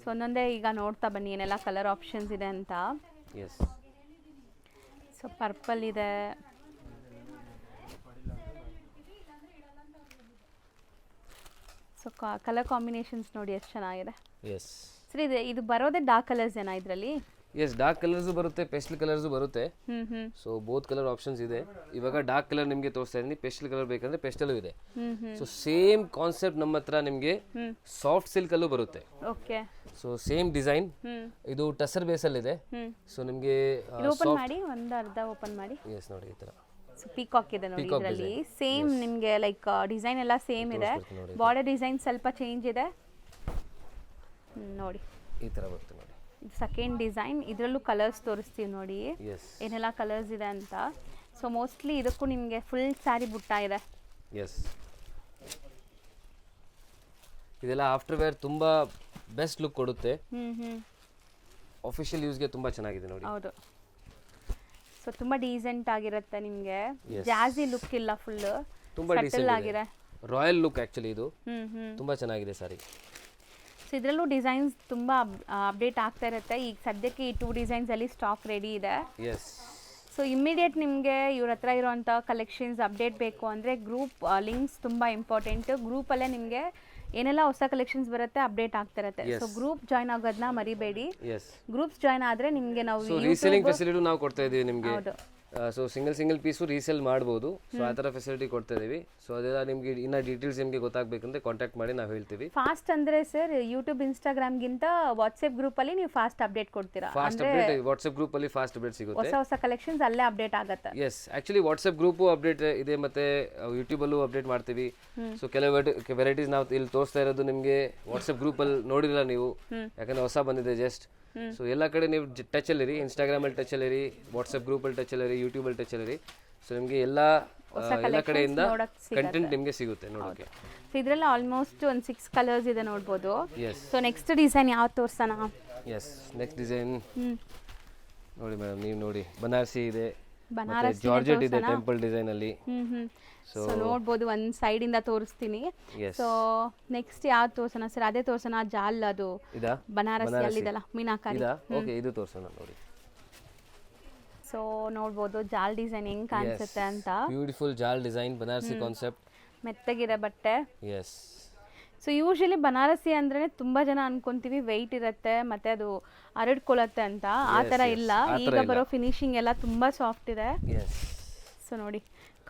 ಸೊ ಒಂದೊಂದೇ ಈಗ ನೋಡ್ತಾ ಬನ್ನಿ ಏನೆಲ್ಲ ಕಲರ್ ಆಪ್ಷನ್ಸ್ ಇದೆ ಅಂತ. ಸೊ ಪರ್ಪಲ್ ಇದೆ, ಸೊ ಕಲರ್ ಕಾಂಬಿನೇಷನ್ಸ್ ನೋಡಿ ಎಷ್ಟು ಚೆನ್ನಾಗಿದೆ. ಸರಿ, ಇದು ಬರೋದೇ ಡಾರ್ಕ್ ಕಲರ್ಸ್ ಏನಾ ಇದರಲ್ಲಿ? ಡಾರ್ಕ್ ಕಲರ್ಸ್ ಬರುತ್ತೆ, ಪೆಸ್ಟಲ್ ಕಲರ್ಸ್ ಬರುತ್ತೆ. ಸೊ ಬೋತ್ ಕಲರ್ ಆಪ್ಷನ್ಸ್ ಇದೆ. ಇವಾಗ ಡಾರ್ಕ್ ಕಲರ್ ನಿಮಗೆ ತೋರಿಸ್ತಾ ಇದ್ದೀನಿ, ಪೆಸ್ಟಲ್ ಕಲರ್ ಬೇಕಂದ್ರೆ ಪೆಸ್ಟಲ್ ಇದೆ. ಸೊ ಸೇಮ್ ಕಾನ್ಸೆಪ್ಟ್ ನಮ್ಮ ಹತ್ರ ನಿಮಗೆ ಸಾಫ್ಟ್ ಸಿಲ್ಕ್ ಅಲ್ಲೂ ಬರುತ್ತೆ. ಸೊ ಸೇಮ್ ಡಿಸೈನ್, ಇದು ಟಸರ್ ಬೇಸ್ ಅಲ್ಲಿ ಇದೆ. ಸೊ ನಿಮಗೆ ಓಪನ್ ಮಾಡಿ, ಒಂದು ಅರ್ಧ ಓಪನ್ ಮಾಡಿ. ನೋಡಿ ಈ ತರ ಪೀಕಾಕ್ ಇದೆ ನೋಡಿ ಇದರಲ್ಲಿ. ಸೇಮ್ ನಿಮಗೆ ಲೈಕ್ ಡಿಸೈನ್ ಎಲ್ಲ ಸೇಮ್ ಇದೆ, ಬಾರ್ಡರ್ ಡಿಸೈನ್ ಸ್ವಲ್ಪ ಚೇಂಜ್ ಇದೆ ನೋಡಿ. ಈ ತರ ಬರುತ್ತೆ ನೋಡಿ. ಸೆಕೆಂಡ್ ಡಿಸೈನ್, ಇದರಲ್ಲೂ ಕಲರ್ಸ್ ತೋರಿಸ್ತೀವಿ ನೋಡಿ ಏನೆಲ್ಲ ಕಲರ್ಸ್ ಇದೆ ಅಂತ. ಸೊ ಮೋಸ್ಟ್ಲಿ ಇದಕ್ಕೂ ನಿಮಗೆ ಫುಲ್ ಸ್ಯಾರಿ ಬುಟ್ಟ ಇದೆ. ಇದೆಲ್ಲ ಆಫ್ಟರ್ ವೇರ್ ತುಂಬಾ ಬೆಸ್ಟ್ ಲುಕ್ ಕೊಡುತ್ತೆ. ಆಫಿಷಿಯಲ್ ಯೂಸ್ಗೆ ತುಂಬಾ ಚೆನ್ನಾಗಿದೆ ನೋಡಿ. ಹೌದು. ಸೊ ತುಂಬಾ ಡೀಸೆಂಟ್ ಆಗಿರುತ್ತೆ ನಿಮಗೆ, ಜಾಜಿ ಲುಕ್ ಇಲ್ಲ, ಫುಲ್ ತುಂಬಾ ಡೀಸೆಂಟ್ ಆಗಿದೆ, ರಾಯಲ್ ಲುಕ್ ಆಕ್ಚುಲಿ ಇದು. ತುಂಬಾ ಚೆನ್ನಾಗಿದೆ ಸಾರಿ. ಸೊ ಇದರಲ್ಲೂ ಡಿಸೈನ್ಸ್ ತುಂಬ ಅಪ್ಡೇಟ್ ಆಗ್ತಾ ಇರುತ್ತೆ. ಈಗ ಸದ್ಯಕ್ಕೆ ಈ 2 ಡಿಸೈನ್ಸಲ್ಲಿ ಸ್ಟಾಕ್ ರೆಡಿ ಇದೆ. ಎಸ್. ಸೊ ಇಮ್ಮಿಡಿಯೇಟ್ ನಿಮಗೆ ಇವ್ರ ಹತ್ರ ಇರೋವಂಥ ಕಲೆಕ್ಷನ್ಸ್ ಅಪ್ಡೇಟ್ ಬೇಕು ಅಂದರೆ ಗ್ರೂಪ್ ಲಿಂಕ್ಸ್ ತುಂಬ ಇಂಪಾರ್ಟೆಂಟ್. ಗ್ರೂಪಲ್ಲೇ ನಿಮಗೆ ಏನೆಲ್ಲ ಹೊಸ ಕಲೆಕ್ಷನ್ಸ್ ಬರುತ್ತೆ ಅಪ್ಡೇಟ್ ಆಗ್ತಾ ಇರುತ್ತೆ. ಸೊ ಗ್ರೂಪ್ ಜಾಯ್ನ್ ಆಗೋದನ್ನ ಮರಿಬೇಡಿ. ಗ್ರೂಪ್ಸ್ ಜಾಯ್ನ್ ಆದರೆ ನಿಮಗೆ ನಾವು ರೀಸೆಲ್ಲಿಂಗ್ ಫೆಸಿಲಿಟಿ ನಾವು ಕೊಡ್ತಾ ಇದೀವಿ ನಿಮಗೆ. ಸೊ ಸಿಂಗಲ್ ಪೀಸು ರೀಸೇಲ್ ಮಾಡ್ಬೋದು. ಸೊ ಆ ಥರ ಫೆಸಿಲಿಟಿ ಕೊಡ್ತಾ ಇದೀವಿ. ಸೊ ಅದೆಲ್ಲ ನಿಮಗೆ ಇನ್ನ ಡೀಟೇಲ್ಸ್ ನಿಮಗೆ ಗೊತ್ತಾಗಬೇಕಂದ್ರೆ ಕಾಂಟ್ಯಾಕ್ಟ್ ಮಾಡಿ ನಾವು ಹೇಳ್ತೀವಿ. ಫಾಸ್ಟ್ ಅಂದರೆ ಸರ್ ಯೂಟ್ಯೂಬ್ ಇನ್ಸ್ಟಾಗ್ರಾಮ್ಗಿಂತ ವಾಟ್ಸಪ್ ಗ್ರೂಪಲ್ಲಿ ನೀವು ಫಾಸ್ಟ್ ಅಪ್ಡೇಟ್ ಕೊಡ್ತೀರಾ? ಫಾಸ್ಟ್ ಅಪ್ಡೇಟ್ ವಾಟ್ಸಪ್ ಗ್ರೂಪಲ್ಲಿ ಫಾಸ್ಟ್ ಅಪ್ಡೇಟ್ ಸಿಗುತ್ತೆ. ಹೊಸ ಕಲೆಕ್ಷನ್ಸ್ ಅಲ್ಲೇ ಅಪ್ಡೇಟ್ ಆಗುತ್ತೆ. Yes, actually WhatsApp group update ಇದೆ, ಮತ್ತೆ ಯೂಟ್ಯೂಬಲ್ಲೂ ಅಪ್ಡೇಟ್ ಮಾಡ್ತೀವಿ. ಸೊ ಕೆಲವು ವೆರೈಟೀಸ್ ನಾವು ಇಲ್ಲಿ ತೋರಿಸ್ತಾ ಇರೋದು ನಿಮಗೆ ವಾಟ್ಸಪ್ ಗ್ರೂಪಲ್ಲಿ ನೋಡಿರಲ್ಲ ನೀವು, ಯಾಕಂದ್ರೆ ಹೊಸ ಬಂದಿದೆ ಜಸ್ಟ್. ಸೊ ಎಲ್ಲ ಕಡೆ ನೀವು ಟಚಲ್ಲಿರಿ, ಇನ್ಸ್ಟಾಗ್ರಾಮಲ್ಲಿ ಟಚಲ್ಲಿರಿ, ವಾಟ್ಸಪ್ ಗ್ರೂಪಲ್ಲಿ ಟಚಲ್ಲಿರಿ, ಯೂಟ್ಯೂಬಲ್ಲಿ ಟಚಲ್ಲಿರಿ. ಸೊ ನಿಮಗೆ ಎಲ್ಲ ಕಡೆಯಿಂದ ಕಂಟೆಂಟ್ ನಿಮಗೆ ಸಿಗುತ್ತೆ ನೋಡೋಕೆ. ಇದರಲ್ಲಿ ಆಲ್ಮೋಸ್ಟ್ ಒಂದು 6 ಕಲರ್ಸ್ ಇದೆ ನೋಡ್ಬೋದು. ಸೊ ನೆಕ್ಸ್ಟ್ ಡಿಸೈನ್ ಯಾವ್ದು ತೋರಿಸೋಣ? ಎಸ್, ನೆಕ್ಸ್ಟ್ ಡಿಸೈನ್ ನೋಡಿ ಮೇಡಮ್, ನೀವು ನೋಡಿ ಬನಾರಸಿ ಇದೆ, ಜಾರ್ಜೆಟ್ ಇದೆ ಟೆಂಪಲ್ ಡಿಸೈನ್ ಅಲ್ಲಿ. ಸೊ ನೋಡ್ಬೋದು, ಒಂದು ಸೈಡ್ ಇಂದ ತೋರಿಸ್ತೀನಿ. ಸೊ ನೆಕ್ಸ್ಟ್ ಯಾವ್ದು ತೋರ್ಸೋಣ ಸರ್? ಅದೇ ತೋರ್ಸೋಣ, ಜಾಲ್ ಅದು ಬನಾರಸಿ ಅಲ್ಲಿದಲ್ಲ ಮೀನಾಕಾರಿ. ಓಕೆ, ಇದು ತೋರ್ಸೋಣ ನೋಡಿ. ಸೊ ನೋಡ್ಬೋದು ಜಾಲ್ ಡಿಸೈನ್ ಹೆಂಗ್ ಕಾಣಿಸುತ್ತೆ ಅಂತ. ಬ್ಯೂಟಿಫುಲ್ ಜಾಲ್ ಡಿಸೈನ್, ಬನಾರಸಿ ಕಾನ್ಸೆಪ್ಟ್, ಮೆತ್ತಗಿರೋ ಬಟ್ಟೆ. ಎಸ್. ಸೊ ಯೂಶಲಿ ಬನಾರಸಿ ಅಂದ್ರೆ ತುಂಬಾ ಜನ ಅನ್ಕೊಂತೀವಿ ವೆಯ್ಟ್ ಇರುತ್ತೆ ಮತ್ತೆ ಅದು ಹರಡ್ಕೊಳ್ಳುತ್ತೆ ಅಂತ. ಆ ಥರ ಇಲ್ಲ, ಈಗ ಬರೋ ಫಿನಿಶಿಂಗ್ ಎಲ್ಲ ತುಂಬಾ ಸಾಫ್ಟ್ ಇದೆ. ಸೊ ನೋಡಿ,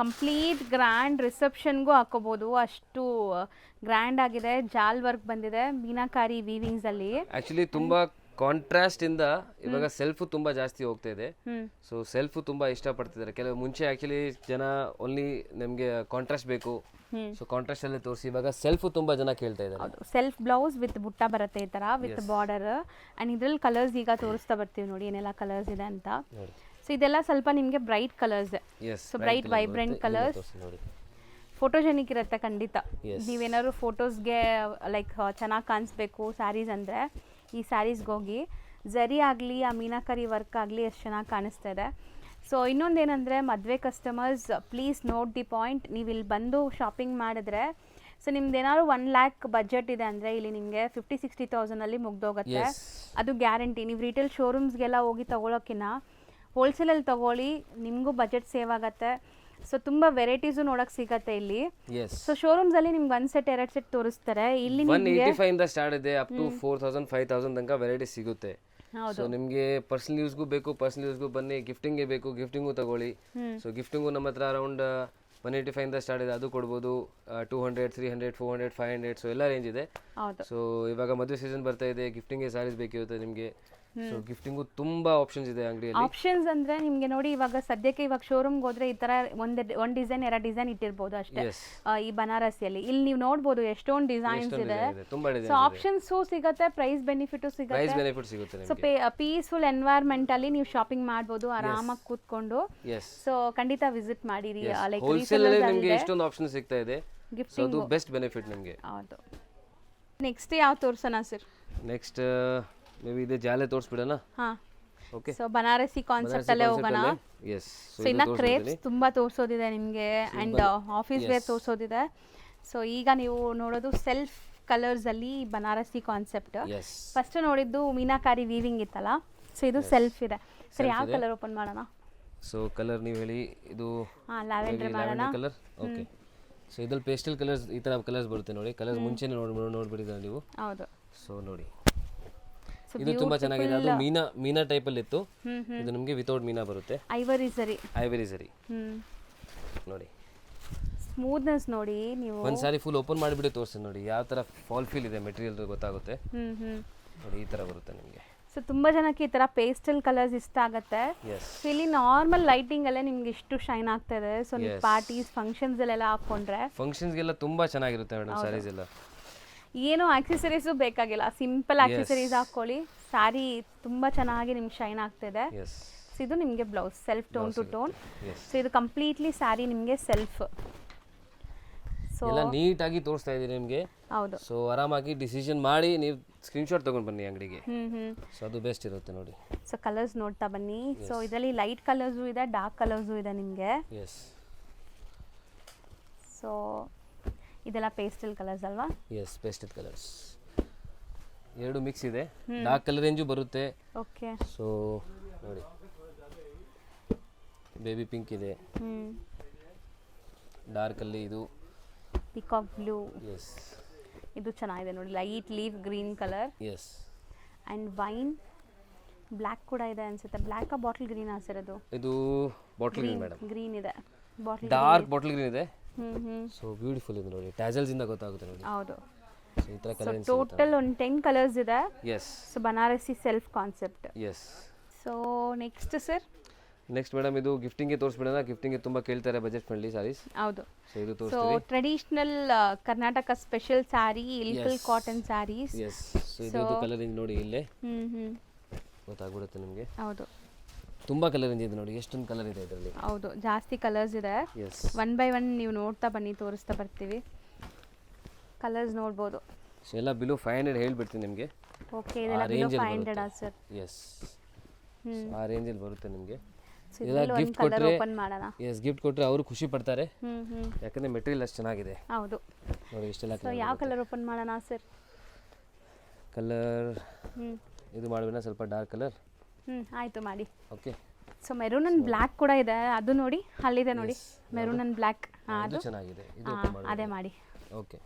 ಕಂಪ್ಲೀಟ್ ಗ್ರ್ಯಾಂಡ್ ರಿಸೆಪ್ಷನ್ಗೂ ಹಾಕೋಬಹುದು, ಅಷ್ಟು ಗ್ರ್ಯಾಂಡ್ ಆಗಿದೆ. ಜಾಲ್ ವರ್ಕ್ ಬಂದಿದೆ ಮೀನಾಕಾರಿ ವೀವಿಂಗ್ಸ್ ಅಲ್ಲಿ. ಆಕ್ಚುಲಿ ತುಂಬಾ ಕಾಂಟ್ರಾಸ್ಟ್ ಇಂದ ಇವಾಗ ಸೆಲ್ಫ್ ತುಂಬಾ ಜಾಸ್ತಿ ಹೋಗ್ತಾ ಇದೆ. ಸೊ ಸೆಲ್ಫ್ ತುಂಬಾ ಇಷ್ಟಪಡ್ತಿದ್ದಾರೆ. ಕೆಲವು ಮುಂಚೆ ಆಕ್ಚುಲಿ ಜನ ಓನ್ಲಿ ನಮ್ಗೆ ಕಾಂಟ್ರಾಸ್ಟ್ ಬೇಕು, ಸೊ ಕಾಂಟ್ರಾಸ್ಟ್ ಅಲ್ಲೇ ತೋರಿಸಿ. ಇವಾಗ ಸೆಲ್ಫ್ ತುಂಬಾ ಜನ ಕೇಳ್ತಾ ಇದ್ದಾರೆ. ಸೆಲ್ಫ್ ಬ್ಲೌಸ್ ವಿತ್ ಬುಟ್ಟ ಬರುತ್ತೆ ಈ ತರ, ವಿತ್ ಬಾರ್ಡರ್. ಅಂಡ್ ಇದ್ರಲ್ಲಿ ಕಲರ್ಸ್ ಈಗ ತೋರಿಸ್ತಾ ಬರ್ತೀವಿ ನೋಡಿ ಏನೆಲ್ಲ ಕಲರ್ಸ್ ಇದೆ ಅಂತ. ಸೊ ಇದೆಲ್ಲ ಸ್ವಲ್ಪ ನಿಮಗೆ bright colours, so bright vibrant colours, photogenic ಇರುತ್ತೆ ಖಂಡಿತ. ನೀವೇನಾದ್ರು ಫೋಟೋಸ್ಗೆ ಲೈಕ್ ಚೆನ್ನಾಗಿ ಕಾಣಿಸ್ಬೇಕು ಸ್ಯಾರೀಸ್ ಅಂದರೆ ಈ ಸ್ಯಾರೀಸ್ಗೆ ಹೋಗಿ. ಝರಿ ಆಗಲಿ ಆ ಮೀನಾಕರಿ ವರ್ಕ್ ಆಗಲಿ ಎಷ್ಟು ಚೆನ್ನಾಗಿ ಕಾಣಿಸ್ತಾ ಇದೆ. ಸೊ ಇನ್ನೊಂದೇನೆಂದರೆ ಮದುವೆ customers please note the point. ನೀವು ಇಲ್ಲಿ ಬಂದು ಶಾಪಿಂಗ್ ಮಾಡಿದ್ರೆ, ಸೊ ನಿಮ್ದು ಏನಾದ್ರು 1 lakh ಬಜೆಟ್ ಇದೆ ಅಂದರೆ ಇಲ್ಲಿ ನಿಮಗೆ 50-60,000 ಮುಗ್ದೋಗುತ್ತೆ, ಅದು ಗ್ಯಾರಂಟಿ. ನೀವು ರಿಟೇಲ್ ಶೋರೂಮ್ಸ್ಗೆಲ್ಲ ಹೋಗಿ ತೊಗೊಳೋಕ್ಕಿಂತ ಹೋಲ್ಸೇಲಲ್ಲಿ ತೊಗೊಳ್ಳಿ, ನಿಮಗೂ ಬಜೆಟ್ ಸೇವ್ ಆಗುತ್ತೆ. ಸೊ ತುಂಬ ವೆರೈಟೀಸು ನೋಡಕ್ಕೆ ಸಿಗತ್ತೆ ಇಲ್ಲಿ. ಸೊ ಶೋರೂಮ್ಸ್ ಅಲ್ಲಿ ನಿಮ್ಗೆ 1 set 2 set ತೋರಿಸ್ತಾರೆ. ಇಲ್ಲಿ 185 ಇಂದ ಸ್ಟಾರ್ಟ್ ಇದೆ, ಅಪ್ ಟು 4,000 5,000 ತನಕ ವೆರೈಟಿ ಸಿಗುತ್ತೆ. ಸೊ ನಿಮಗೆ ಪರ್ಸನಲ್ ಯೂಸ್ಗೂ ಬೇಕು, ಪರ್ಸನಲ್ ಯೂಸ್ಗೂ ಬನ್ನಿ. ಗಿಫ್ಟಿಂಗ್ಗೆ ಬೇಕು, ಗಿಫ್ಟಿಂಗು ತಗೊಳ್ಳಿ. ಸೊ ಗಿಫ್ಟಿಂಗು ನಮ್ಮ ಹತ್ರ ಅರೌಂಡ್ 185 ಇಂದ ಸ್ಟಾರ್ಟ್ ಇದೆ, ಅದು ಕೊಡ್ಬೋದು. 200, 300, 400, 500, ಸೊ ಎಲ್ಲ ರೇಂಜ್ ಇದೆ. ಸೊ ಇವಾಗ ಮದುವೆ ಸೀಸನ್ ಬರ್ತಾ ಇದೆ, ಗಿಫ್ಟಿಂಗ್ಗೆ ಸ್ಯಾರೀಸ್ ಬೇಕಿರುತ್ತೆ ನಿಮಗೆ. ಸೊ ಗಿಫ್ಟಿಂಗು ತುಂಬಾ ಆಪ್ಷನ್ಸ್ ಇದೆ ಅಂಗಡಿಯಲ್ಲಿ. ಆಪ್ಷನ್ಸ್ ಅಂದ್ರೆ ನಿಮಗೆ ನೋಡಿ, ಇವಾಗ ಸದ್ಯಕ್ಕೆ ಇವಾಗ ಶೋರೂಮ್ಗೆ ಹೋದ್ರೆ ಈ ತರ ಒಂದು ಡಿಸೈನ್ 2 ಡಿಸೈನ್ ಇಟ್ಟಿರ್ಬೋದು ಅಷ್ಟೇ ಈ ಬನಾರಸಿಯಲ್ಲಿ. ಇಲ್ಲಿ ನೀವು ನೋಡ್ಬೋದು ಎಷ್ಟೊಂದು ಡಿಸೈನ್ಸ್ ಇದೆ. ಸೊ ಆಪ್ಷನ್ಸ್ ಸಿಗುತ್ತೆ, ಪ್ರೈಸ್ ಬೆನಿಫಿಟ್ ಸಿಗುತ್ತೆ. ಸೊ ಪೀಸ್ಫುಲ್ ಎನ್ವೈರ್ಮೆಂಟ್ ಅಲ್ಲಿ ನೀವು ಶಾಪಿಂಗ್ ಮಾಡ್ಬೋದು ಆರಾಮಾಗಿ ಕೂತ್ಕೊಂಡು. ಸೊ ಖಂಡಿತ ವಿಸಿಟ್ ಮಾಡಿರಿ. ಲೈಕ್ ಹೋಲ್ಸೇಲ್ ಅಲ್ಲಿ ನಿಮಗೆ ಎಷ್ಟೊಂದು ಆಪ್ಷನ್ ಸಿಗ್ತಾ ಇದೆ, ಸೊ ಅದು ಬೆಸ್ಟ್ ಬೆನಿಫಿಟ್ ನಿಮಗೆ. ಹೌದು. ನೆಕ್ಸ್ಟ್ ಯಾವ ತೋರ್ಸೋಣ ಸರ್? ನೆಕ್ಸ್ಟ್ ಮೇಬಿ ಇದೆ ಜಾಲೆ ತೋರಿಸ್ಬಿಡೋಣ. ಓಕೆ. ಸೊ ಬನಾರಸಿ ಕಾನ್ಸೆಪ್ಟ್ ಅಲ್ಲೇ ಹೋಗೋಣ. ಎಸ್. ಸೊ ಇನ್ನ ಕ್ರೇಪ್ಸ್ ತುಂಬಾ ತೋರಿಸೋದಿದೆ ನಿಮಗೆ, ಅಂಡ್ ಆಫೀಸ್ ವೇರ್ ತೋರಿಸೋದಿದೆ. ಸೊ ಈಗ ನೀವು ನೋಡೋದು ಸೆಲ್ಫ್ ಕಲರ್ಸ್ ಅಲ್ಲಿ ಬನಾರಸಿ ಕಾನ್ಸೆಪ್ಟ್. ಫಸ್ಟ್ ನೋಡಿದ್ದು ಮೀನಾಕಾರಿ ವೀವಿಂಗ್ ಇತ್ತಲ್ಲ, ಸೊ ಇದು ಸೆಲ್ಫ್ ಇದೆ. ಸರಿ, ಯಾವ ಕಲರ್ ಓಪನ್ ಮಾಡೋಣ? ಸೊ ಕಲರ್ ನೀವು ಹೇಳಿ. ಇದು ಲ್ಯಾವೆಂಡರ್ ಮಾಡೋಣ. ಕಲರ್. ಓಕೆ. ಸೊ ಇದ್ರಲ್ಲಿ ಪೇಸ್ಟಲ್ ಕಲರ್ಸ್, ಈ ತರ ಕಲರ್ಸ್ ಬರುತ್ತೆ ನೋಡಿ. ಕಲರ್ಸ್ ಮುಂಚೆನೇ ನೋಡ್ಬಿಟ್ಟಿದ್ದಾರೆ ನೀವು. ಹೌದು. ಸೊ ನೋಡಿ, ಇದು ತುಂಬಾ ಚೆನ್ನಾಗಿದೆ. ಅದು ಮೀನಾ ಟೈಪ್ ಅಲ್ಲಿ ಇತ್ತು, ಇದು ನಿಮಗೆ ವಿತೌಟ್ ಮೀನಾ ಬರುತ್ತೆ. ಐವರಿ ಸರಿ ನೋಡಿ, ಸ್ಮೂತ್ನೆಸ್ ನೋಡಿ. ನೀವು ಒಂದ್ ಸಾರಿ ಫುಲ್ ಓಪನ್ ಮಾಡಿಬಿಟ್ಟು ತೋರಿಸಿ ನೋಡಿ ಯಾವ ತರ ಫಾಲ್ ಫೀಲ್ ಇದೆ ಮೆಟೀರಿಯಲ್ ಗೊತ್ತಾಗುತ್ತೆ. ನೋಡಿ ಈ ತರ ಬರುತ್ತೆ ನಿಮಗೆ. ಸೊ ತುಂಬಾ ಜನಕ್ಕೆ ಈ ತರ ಪೇಸ್ಟಲ್ ಕಲರ್ಸ್ ಇಷ್ಟ ಆಗುತ್ತೆ. ಇಲ್ಲಿ ನಾರ್ಮಲ್ ಲೈಟಿಂಗ್ ಅಲ್ಲೇ ನಿಮ್ಗೆ ಇಷ್ಟು ಶೈನ್ ಆಗ್ತಾ ಇದೆ. ಸೊ ನೀವು ಪಾರ್ಟೀಸ್ ಫಂಕ್ಷನ್ಸ್ ಅಲ್ಲೆಲ್ಲ ಹಾಕೊಂಡ್ರೆ, ಫಂಕ್ಷನ್ಸ್ಗೆಲ್ಲ ತುಂಬಾ ಚೆನ್ನಾಗಿರುತ್ತೆ ಮೇಡಮ್ ಸ್ಯಾರೀಸ್ ಎಲ್ಲ. ಏನೋ ಆಕ್ಸೆಸರೀಸು ಬೇಕಾಗಿಲ್ಲ, ಸಿಂಪಲ್ ಆಕ್ಸೆಸರೀಸ್ ಹಾಕೊಳ್ಳಿ, ಸ್ಯಾರಿ ತುಂಬಾ ಚೆನ್ನಾಗಿ ನಿಮ್ಗೆ ಶೈನ್ ಆಗ್ತಿದೆ. ಸೊ ಇದು ನಿಮಗೆ blouse self tone to tone. So ಇದು ಕಂಪ್ಲೀಟ್ಲಿ ಸ್ಯಾರಿ ನಿಮಗೆ ಸೆಲ್ಫ್. ಸೊ ಎಲ್ಲ ನೀಟಾಗಿ ತೋರಿಸ್ತಾ ಇದ್ದೀನಿ ನಿಮಗೆ. ಹೌದು. ಸೊ ಆರಾಮಾಗಿ ಡಿಸಿಷನ್ ಮಾಡಿ ನೀವು ಸ್ಕ್ರೀನ್ಶಾಟ್ ತಗೊಂಡು ಬನ್ನಿ ಅಂಗಡಿಗೆ. ಸೊ ಅದು ಬೆಸ್ಟ್ ಇರುತ್ತೆ ನೋಡಿ. ಸೊ ಕಲರ್ಸ್ ನೋಡ್ತಾ ಬನ್ನಿ. ಸೊ ಇದರಲ್ಲಿ ಲೈಟ್ ಕಲರ್ಸು ಇದೆ, ಡಾರ್ಕ್ ಕಲರ್ಸು ಇದೆ ನಿಮಗೆ. ಸೊ ಇದೆಲ್ಲ ಪೇಸ್ಟಲ್ ಕಲರ್ಸ್ ಅಲ್ವಾ? Yes, pastel colours. ಎರಡು ಮಿಕ್ಸ್ ಇದೆ. ಡಾರ್ಕ್ ಕಲರ್ ರೇಂಜು ಬರುತ್ತೆ. ಓಕೆ. ಸೊ ನೋಡಿ ಬೇಬಿ ಪಿಂಕ್ ಇದೆ, ಡಾರ್ಕ್ ಅಲ್ಲಿ ಇದು ಪಿಕಾಕ್ ಬ್ಲೂ. ಎಸ್, ಇದು ಚೆನ್ನಾಗಿದೆ ನೋಡಿ, light leaf green colour. Yes. And wine black ಕೂಡ ಇದೆ ಅನ್ಸುತ್ತೆ. ಬ್ಲ್ಯಾಕ್ ಬಾಟಲ್ ಗ್ರೀನ್ ಹಸಿರೋದು? ಇದು ಬಾಟಲ್ ಗ್ರೀನ್ ಮೇಡಮ್. ಗ್ರೀನ್ ಇದೆ, ಬಾಟಲ್ ಡಾರ್ಕ್ ಬಾಟಲ್ ಗ್ರೀನ್ ಇದೆ. ಹ್ಞೂ. ಸೊ ಬ್ಯೂಟಿಫುಲ್ ಇದೆ ನೋಡಿ, ಟ್ಯಾಸಲ್ಸ್ ಇಂದ ಗೊತ್ತಾಗುತ್ತೆ ನೋಡಿ. ಹೌದು. ಸೊ ಈ ತರ ಕಲರ್ ಟೋಟಲ್ ಒಂದು 10 ಕಲರ್ಸ್ ಇದೆ. Yes. So Banarasi self concept. Yes. So next sir? Next madam ಇದು ಗಿಫ್ಟಿಂಗ್ಗೆ ತೋರಿಸ್ಬಿಡೋಣ. ಗಿಫ್ಟಿಂಗ್ಗೆ ತುಂಬ ಕೇಳ್ತಾರೆ ಬಜೆಟ್ ಫ್ರೆಂಡ್ಲಿ ಸಾರೀಸ್. ಹೌದು. ಸೊ ಇದು ಸೊ ತೋರಿಸ್ತೀವಿ. Traditional Karnataka special sari, Ilkal cotton saris. Yes. So ಇದು ಕಲರ್ ರೇಂಜ್ ನೋಡಿ, ಇಲ್ಲೇ ಹ್ಞೂ ಗೊತ್ತಾಗ್ಬಿಡುತ್ತೆ ನಿಮಗೆ. ಹೌದು. ತುಂಬ ಕಲರ್ ರೇಂಜ್ ಇದೆ ನೋಡಿ, ಎಷ್ಟೊಂದು ಕಲರ್ ಇದೆ ಇದರಲ್ಲಿ. ಹೌದು, ಜಾಸ್ತಿ ಕಲರ್ಸ್ ಇದೆ. ಎಸ್. 1 by 1 ನೀವು ನೋಡ್ತಾ ಬನ್ನಿ, ತೋರಿಸ್ತಾ ಬರ್ತೀವಿ. ಕಲರ್ಸ್ ನೋಡ್ಬೋದು. ಸೊ ಎಲ್ಲ ಬಿಲೋ 500 ಹೇಳ್ಬಿಡ್ತೀನಿ ನಿಮಗೆ. ಓಕೆ, ಇದೆಲ್ಲ ಬಿಲೋ 500 ಸರ್? ಎಸ್. ಆ ರೇಂಜಲ್ಲಿ ಬರುತ್ತೆ ನಿಮಗೆ. ಸೊ ಇದರಲ್ಲಿ ಒಂದು ಕಲರ್ ಓಪನ್ ಮಾಡೋಣ. ಎಸ್, ಗಿಫ್ಟ್ ಕೊಟ್ಟರೆ ಅವರು ಖುಷಿ ಪಡ್ತಾರೆ, ಹ್ಞೂ. ಯಾಕಂದರೆ ಮೆಟೀರಿಯಲ್ ಅಷ್ಟು ಚೆನ್ನಾಗಿದೆ. ಹೌದು. ನೋಡಿ ಇಷ್ಟೆಲ್ಲ ಸೊ ಯಾವ ಕಲರ್ ಓಪನ್ ಮಾಡೋಣ ಸರ್? ಕಲರ್ ಇದು ಮಾಡೋಣ, ಸ್ವಲ್ಪ ಡಾರ್ಕ್ ಕಲರ್. ಆಯಿತು, ಮಾಡಿ. Okay. So maroon and black ಕೂಡ ಇದೆ, ಅದು ನೋಡಿ ಅಲ್ಲಿದೆ ನೋಡಿ, ಮೆರೂನ್ ಅಂಡ್ ಬ್ಲ್ಯಾಕ್. ಅದು ಚೆನ್ನಾಗಿದೆ, ಇದು ಅದೇ ಮಾಡಿ. ಓಕೆ.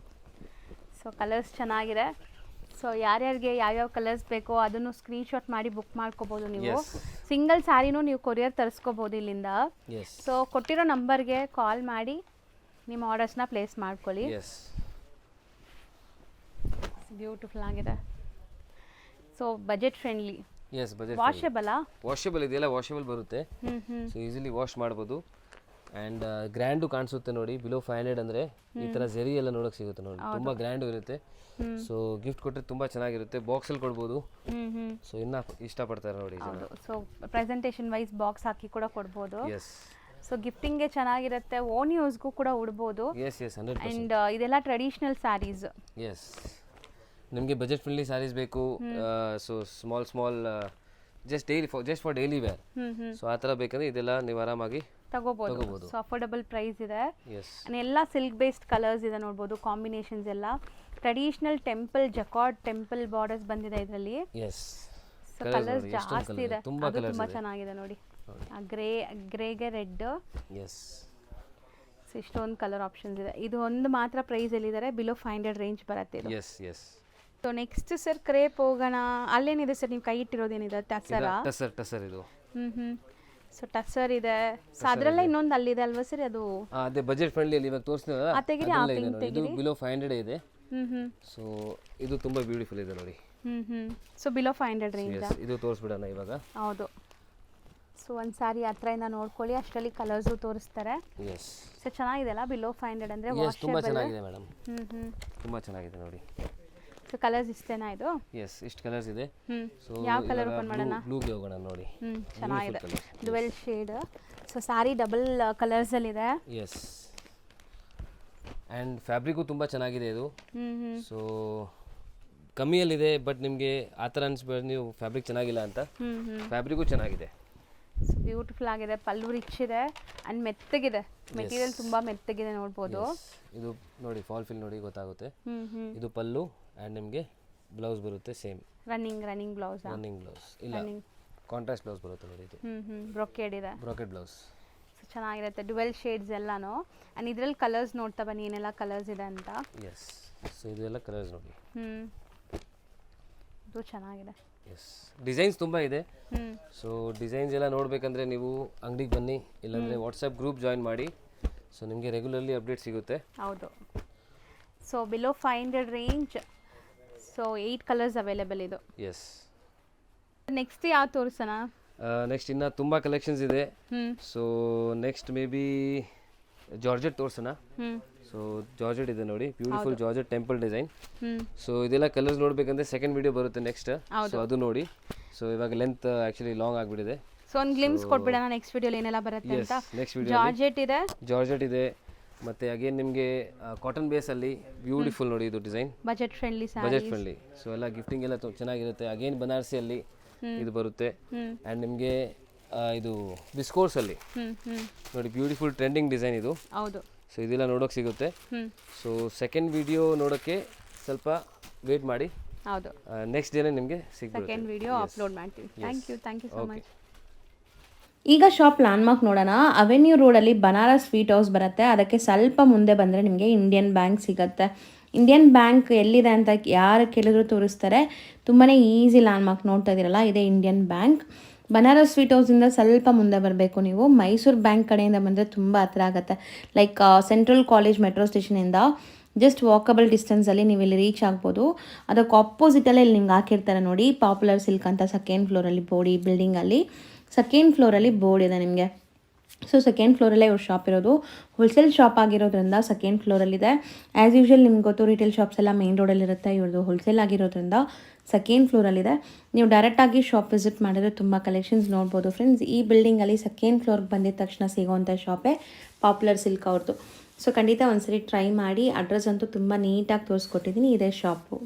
ಸೊ ಕಲರ್ಸ್ ಚೆನ್ನಾಗಿದೆ. ಸೊ ಯಾರ್ಯಾರಿಗೆ ಯಾವ್ಯಾವ ಕಲರ್ಸ್ ಬೇಕೋ ಅದನ್ನು ಸ್ಕ್ರೀನ್ಶಾಟ್ ಮಾಡಿ ಬುಕ್ ಮಾಡ್ಕೋಬೋದು ನೀವು. ಸಿಂಗಲ್ ಸ್ಯಾರಿನೂ ನೀವು ಕೊರಿಯರ್ ತರಿಸ್ಕೋಬೋದು ಇಲ್ಲಿಂದ. ಸೊ ಕೊಟ್ಟಿರೋ ನಂಬರ್ಗೆ ಕಾಲ್ ಮಾಡಿ ನಿಮ್ಮ ಆರ್ಡರ್ಸ್ನ ಪ್ಲೇಸ್ ಮಾಡ್ಕೊಳ್ಳಿ. ಬ್ಯೂಟಿಫುಲ್ ಆಗಿದೆ. So budget friendly. Yes, budget ವಾಷೆಬಲಾ? ವಾಷೆಬಲ್ ಇದೆಯಲ್ಲ, ವಾಷೆಬಲ್ ಬರುತ್ತೆ. ಸೊ ಈಸಿಲಿ ವಾಶ್ ಮಾಡ್ಬೋದು. ಆ್ಯಂಡ್ ಗ್ರ್ಯಾಂಡು ಕಾಣಿಸುತ್ತೆ ನೋಡಿ, ಬಿಲೋ 500 ಅಂದರೆ ಈ ಥರ ಜೆರಿ ಎಲ್ಲ ನೋಡೋಕೆ ಸಿಗುತ್ತೆ ನೋಡಿ, ತುಂಬ ಗ್ರ್ಯಾಂಡು ಇರುತ್ತೆ. ಸೊ ಗಿಫ್ಟ್ ಕೊಟ್ಟರೆ ತುಂಬ ಚೆನ್ನಾಗಿರುತ್ತೆ, ಬಾಕ್ಸಲ್ಲಿ ಕೊಡ್ಬೋದು. ಸೊ ಇನ್ನೂ ಇಷ್ಟಪಡ್ತಾರೆ ನೋಡಿ. ಸೊ ಪ್ರೆಸೆಂಟೇಷನ್ ವೈಸ್ ಬಾಕ್ಸ್ ಹಾಕಿ ಕೂಡ ಕೊಡ್ಬೋದು. ಎಸ್. ಸೊ ಗಿಫ್ಟಿಂಗ್ಗೆ ಚೆನ್ನಾಗಿರುತ್ತೆ, ಓನ್ ಯೂಸ್ಗೂ ಕೂಡ ಉಡ್ಬೋದು. Yes yes 100%. ಆ್ಯಂಡ್ ಇದೆಲ್ಲ ಟ್ರೆಡಿಷ್ನಲ್ ಸ್ಯಾರೀಸ್. ಎಸ್, ನಿಮಗೆ ಬಜೆಟ್ ಫ್ರೆಂಡ್ಲಿ ಸ್ಯಾರೀಸ್ ಬೇಕು, so small just for daily wear, so ಆ ಥರ ಬೇಕಂದ್ರೆ ಇದೆಲ್ಲ ನೀವು ಆರಾಮಾಗಿ ತಗೋಬಹುದು. ಸೊ ಅಫೋರ್ಡಬಲ್ ಪ್ರೈಸ್ ಇದೆ. ಎಸ್. ಎಲ್ಲ ಸಿಲ್ಕ್ ಬೇಸ್ಡ್ ಕಲರ್ಸ್ ಇದೆ ನೋಡ್ಬೋದು, ಕಾಂಬಿನೇಷನ್ಸ್ ಎಲ್ಲ traditional temple jacquard temple borders ಬಂದಿದೆ ಇದರಲ್ಲಿ. ಎಸ್. ಸೊ ಕಲರ್ಸ್ ಜಾಸ್ತಿ ಇದೆ, ತುಂಬಾ ಚೆನ್ನಾಗಿದೆ ನೋಡಿ. ಗ್ರೇಗೆ ರೆಡ್. ಎಸ್. ಸೊ ಇಷ್ಟೊಂದು ಕಲರ್ ಆಪ್ಷನ್ಸ್ ಇದೆ. ಇದು ಒಂದು ಮಾತ್ರ ಪ್ರೈಸ್ ಎಲ್ಲಿದ್ದಾರೆ, ಬಿಲೋ 500 ರೇಂಜ್ ಬರುತ್ತೆ ಇದು. Yes yes. So next sir crepe ಹೋಗೋಣ. ಅಲ್ಲೇನಿದೆ ಸರ್, ನೀವು ಕೈ ಇಟ್ಟಿರೋದೇನಿದೆ? ಟಸರ್ ಇದು. ಸೊ ಟಸರ್ ಇದೆ. ಸೊ ಅದರಲ್ಲೇ ಇನ್ನೊಂದು ಅಲ್ಲಿದೆ ಅಲ್ವಾ ಸರ್, ಅದು ಅದೇ ಬಜೆಟ್ ಫ್ರೆಂಡ್ಲಿ ಅಲ್ಲಿ ಇವಾಗ ತೋರಿಸ್ತೀವಿ. ಇದು ಬಿಲೋ 500 ಇದೆ. ಸೊ ಇದು ತುಂಬಾ ಬ್ಯೂಟಿಫುಲ್ ಇದೆ ನೋಡಿ. ಸೊ ಬಿಲೋ 500 ರೇಂಜ್ ಇದು ತೋರಿಸ್ಬಿಡೋಣ ಇವಾಗ. ಹೌದು. ಸೊ ಒಂದು ಸಾರಿ ಹತ್ರದಿಂದ ನೋಡ್ಕೊಳ್ಳಿ, ಅಷ್ಟರಲ್ಲಿ ಕಲರ್ಸು ತೋರಿಸ್ತಾರೆ. ಎಸ್. ಸೊ ಚೆನ್ನಾಗಿದೆ ಅಲ್ಲ, ಬಿಲೋ 500 ಅಂದರೆ ತುಂಬಾ ಚೆನ್ನಾಗಿದೆ ಮೇಡಮ್. ತುಂಬಾ ಚೆನ್ನಾಗಿದೆ ನೋಡಿ. ಸೊ ಕಲರ್ಸ್ ಇಷ್ಟೇನಾ ಇದು? ಎಸ್, ಇಷ್ಟು ಕಲರ್ಸ್ ಇದೆ. ಸೊ ಯಾವ ಕಲರ್ ಓಪನ್ ಮಾಡೋಣ? ಬ್ಲೂಗೆ ಹೋಗೋಣ ನೋಡಿ. ಚೆನ್ನಾಗಿದೆ, dual shade. So sari double ಕಲರ್ಸಲ್ಲಿದೆ. ಎಸ್. ಆ್ಯಂಡ್ ಫ್ಯಾಬ್ರಿಕ್ಕು ತುಂಬ ಚೆನ್ನಾಗಿದೆ ಇದು. ಸೊ ಕಮ್ಮಿಯಲ್ಲಿದೆ, ಬಟ್ ನಿಮಗೆ ಆ ಥರ ಅನ್ಸ್ಬೇಡ ನೀವು ಫ್ಯಾಬ್ರಿಕ್ ಚೆನ್ನಾಗಿಲ್ಲ ಅಂತ. ಫ್ಯಾಬ್ರಿಕ್ಕು ಚೆನ್ನಾಗಿದೆ. ಸೊ ಬ್ಯೂಟಿಫುಲ್ ಆಗಿದೆ, ಪಲ್ಲು ರಿಚ್ ಇದೆ ಆ್ಯಂಡ್ ಮೆತ್ತಗಿದೆ, ಮೆಟೀರಿಯಲ್ ತುಂಬ ಮೆತ್ತಗಿದೆ ನೋಡ್ಬೋದು. ಇದು ನೋಡಿ ಫಾಲ್ ಫಿಲ್ ನೋಡಿ ಗೊತ್ತಾಗುತ್ತೆ. ಇದು ಪಲ್ಲು ಆ್ಯಂಡ್ ನಿಮಗೆ ಬ್ಲೌಸ್ ಬರುತ್ತೆ ಸೇಮ್ ರನ್ನಿಂಗ್ ಬ್ಲೌಸ್. ಇಲ್ಲ, ಕಾಂಟ್ರಾಸ್ಟ್ ಬ್ಲೌಸ್ ಬರುತ್ತೆ ನೋಡಿ. ಇದು ಬ್ರೊಕೇಡ್ ಇದೆ, ಬ್ರೊಕೆಟ್ ಬ್ಲೌಸ್. ಸೊ ಚೆನ್ನಾಗಿರುತ್ತೆ, ಡುವೆಲ್ ಶೇಡ್ಸ್ ಎಲ್ಲಾನು. ಆ್ಯಂಡ್ ಇದರಲ್ಲಿ ಕಲರ್ಸ್ ನೋಡ್ತಾ ಬನ್ನಿ ಏನೆಲ್ಲ ಕಲರ್ಸ್ ಇದೆ ಅಂತ. ಎಸ್. ಸೊ ಇದೆಲ್ಲ ಕಲರ್ಸ್ ನೋಡಿ. ಇದು ಚೆನ್ನಾಗಿದೆ. ಎಸ್, ಡಿಸೈನ್ಸ್ ತುಂಬ ಇದೆ. ಸೊ ಡಿಸೈನ್ಸ್ ಎಲ್ಲ ನೋಡಬೇಕಂದ್ರೆ ನೀವು ಅಂಗಡಿಗೆ ಬನ್ನಿ, ಇಲ್ಲಾಂದರೆ ವಾಟ್ಸಪ್ ಗ್ರೂಪ್ ಜಾಯಿನ್ ಮಾಡಿ. ಸೊ ನಿಮಗೆ ರೆಗ್ಯುಲರ್ಲಿ ಅಪ್ಡೇಟ್ ಸಿಗುತ್ತೆ. ಹೌದು. So below 500 range. So 8 colours available ಇದು. ಎಸ್. ನೆಕ್ಸ್ಟ್ ಯಾವ್ದು ತೋರಿಸೋಣ? ನೆಕ್ಸ್ಟ್ ಇನ್ನು ತುಂಬ ಕಲೆಕ್ಷನ್ಸ್ ಇದೆ. So next may be georgette ತೋರಿಸೋಣ. ಸೊ ಜಾರ್ಜೆಟ್ ಇದೆ ನೋಡಿ, beautiful georgette temple design. So ಇದೆಲ್ಲ ಕಲರ್ಸ್ ನೋಡ್ಬೇಕಂದ್ರೆ ಸೆಕೆಂಡ್ ವಿಡಿಯೋ ಬರುತ್ತೆ ನೆಕ್ಸ್ಟ್. ಸೊ ಅದು ನೋಡಿ. ಸೊ ಇವಾಗ ಲೆಂತ್ ಆಕ್ಚುಲಿ ಲಾಂಗ್ ಆಗಿಬಿಟ್ಟಿದೆ. ಸೊ ಒಂದು ಗ್ಲಿಮ್ಸ್ ಕೊಟ್ಬಿಡೋಣ ನೆಕ್ಸ್ಟ್ ವಿಡಿಯೋಲಿ ಏನೆಲ್ಲ ಬರುತ್ತೆ ಅಂತ. ನೆಕ್ಸ್ಟ್ ವಿಡಿಯೋ ಜಾರ್ಜೆಟ್ ಇದೆ. ಮತ್ತೆ ಅಗೇನ್ ನಿಮಗೆ ಕಾಟನ್ ಬೇಸಲ್ಲಿ ಬ್ಯೂಟಿಫುಲ್ ನೋಡಿ ಇದು ಡಿಸೈನ್, ಬಜೆಟ್ ಫ್ರೆಂಡ್ಲಿ. ಸೊ ಎಲ್ಲ ಗಿಫ್ಟಿಂಗ್ ಎಲ್ಲ ಚೆನ್ನಾಗಿರುತ್ತೆ. ಅಗೇನ್ ಬನಾರಸಿಯಲ್ಲಿ ಇದು ಬರುತ್ತೆ. ಆ್ಯಂಡ್ ನಿಮಗೆ ಇದು ವಿಸ್ಕೋರ್ಸಲ್ಲಿ ನೋಡಿ ಬ್ಯೂಟಿಫುಲ್ ಟ್ರೆಂಡಿಂಗ್ ಡಿಸೈನ್ ಇದು. ಹೌದು. ಸೊ ಇದೆಲ್ಲ ನೋಡೋಕೆ ಸಿಗುತ್ತೆ. ಸೊ ಸೆಕೆಂಡ್ ವಿಡಿಯೋ ನೋಡೋಕ್ಕೆ ಸ್ವಲ್ಪ ವೇಟ್ ಮಾಡಿ. ಹೌದು ನೆಕ್ಸ್ಟ್ ಡೇನೇ ನಿಮಗೆ ಸಿಗ್ಬಿಡುತ್ತೆ. ಸೆಕೆಂಡ್ ವಿಡಿಯೋ ಅಪ್ಲೋಡ್ ಮಾಡ್ತೀವಿ. Thank you so much. ಈಗ ಶಾಪ್ ಲ್ಯಾಂಡ್ಮಾರ್ಕ್ ನೋಡೋಣ. ಅವೆನ್ಯೂ ರೋಡಲ್ಲಿ ಬನಾರಸ್ ಸ್ವೀಟ್ ಹೌಸ್ ಬರುತ್ತೆ. ಅದಕ್ಕೆ ಸ್ವಲ್ಪ ಮುಂದೆ ಬಂದರೆ ನಿಮಗೆ ಇಂಡಿಯನ್ ಬ್ಯಾಂಕ್ ಸಿಗುತ್ತೆ. ಇಂಡಿಯನ್ ಬ್ಯಾಂಕ್ ಎಲ್ಲಿದೆ ಅಂತ ಯಾರು ಕೇಳಿದ್ರು ತೋರಿಸ್ತಾರೆ. ತುಂಬಾ ಈಸಿ ಲ್ಯಾಂಡ್ಮಾರ್ಕ್ ನೋಡ್ತಾ ಇದ್ದೀರಲ್ಲ, ಇದೇ ಇಂಡಿಯನ್ ಬ್ಯಾಂಕ್. ಬನಾರಸ್ ಸ್ವೀಟ್ ಹೌಸಿಂದ ಸ್ವಲ್ಪ ಮುಂದೆ ಬರಬೇಕು ನೀವು. ಮೈಸೂರು ಬ್ಯಾಂಕ್ ಕಡೆಯಿಂದ ಬಂದರೆ ತುಂಬ ಹತ್ರ ಆಗುತ್ತೆ. ಲೈಕ್ ಸೆಂಟ್ರಲ್ ಕಾಲೇಜ್ ಮೆಟ್ರೋ ಸ್ಟೇಷನಿಂದ ಜಸ್ಟ್ ವಾಕಬಲ್ ಡಿಸ್ಟೆನ್ಸಲ್ಲಿ ನೀವು ಇಲ್ಲಿ ರೀಚ್ ಆಗ್ಬೋದು. ಅದಕ್ಕೆ ಆಪೋಸಿಟಲ್ಲೇ ಇಲ್ಲಿ ನಿಮ್ಗೆ ಹಾಕಿರ್ತಾರೆ ನೋಡಿ, ಪಾಪ್ಯುಲರ್ ಸಿಲ್ಕ್ ಅಂತ ಸೆಕೆಂಡ್ ಫ್ಲೋರಲ್ಲಿ ಬೋರ್ಡ್. ಈ ಬಿಲ್ಡಿಂಗಲ್ಲಿ ಸೆಕೆಂಡ್ ಫ್ಲೋರಲ್ಲಿ ಬೋರ್ಡ್ ಇದೆ ನಿಮಗೆ. ಸೊ ಸೆಕೆಂಡ್ ಫ್ಲೋರಲ್ಲೇ ಇವ್ರ ಶಾಪ್ ಇರೋದು. ಹೋಲ್ಸೇಲ್ ಶಾಪ್ ಆಗಿರೋದ್ರಿಂದ ಸೆಕೆಂಡ್ ಫ್ಲೋರಲ್ಲಿದೆ. ಆ್ಯಸ್ ಯೂಶ್ವಲ್ ನಿಮ್ಗೆ ಗೊತ್ತು, ರಿಟೇಲ್ ಶಾಪ್ಸ್ ಎಲ್ಲ ಮೇನ್ ರೋಡಲ್ಲಿರುತ್ತೆ. ಇವ್ರದ್ದು ಹೋಲ್ಸೇಲ್ ಆಗಿರೋದ್ರಿಂದ ಸೆಕೆಂಡ್ ಫ್ಲೋರಲ್ಲಿದೆ. ನೀವು ಡೈರೆಕ್ಟಾಗಿ ಶಾಪ್ ವಿಸಿಟ್ ಮಾಡಿದ್ರೆ ತುಂಬ ಕಲೆಕ್ಷನ್ಸ್ ನೋಡ್ಬೋದು ಫ್ರೆಂಡ್ಸ್. ಈ ಬಿಲ್ಡಿಂಗಲ್ಲಿ ಸೆಕೆಂಡ್ ಫ್ಲೋರ್ಗೆ ಬಂದಿದ ತಕ್ಷಣ ಸಿಗೋವಂಥ ಶಾಪೇ ಪಾಪ್ಯುಲರ್ ಸಿಲ್ಕ್ ಅವ್ರದ್ದು. ಸೊ ಖಂಡಿತ ಒಂದ್ಸರಿ ಟ್ರೈ ಮಾಡಿ. ಅಡ್ರೆಸ್ ಅಂತೂ ತುಂಬ ನೀಟಾಗಿ ತೋರಿಸ್ಕೊಟ್ಟಿದ್ದೀನಿ. ಇದೇ ಶಾಪು.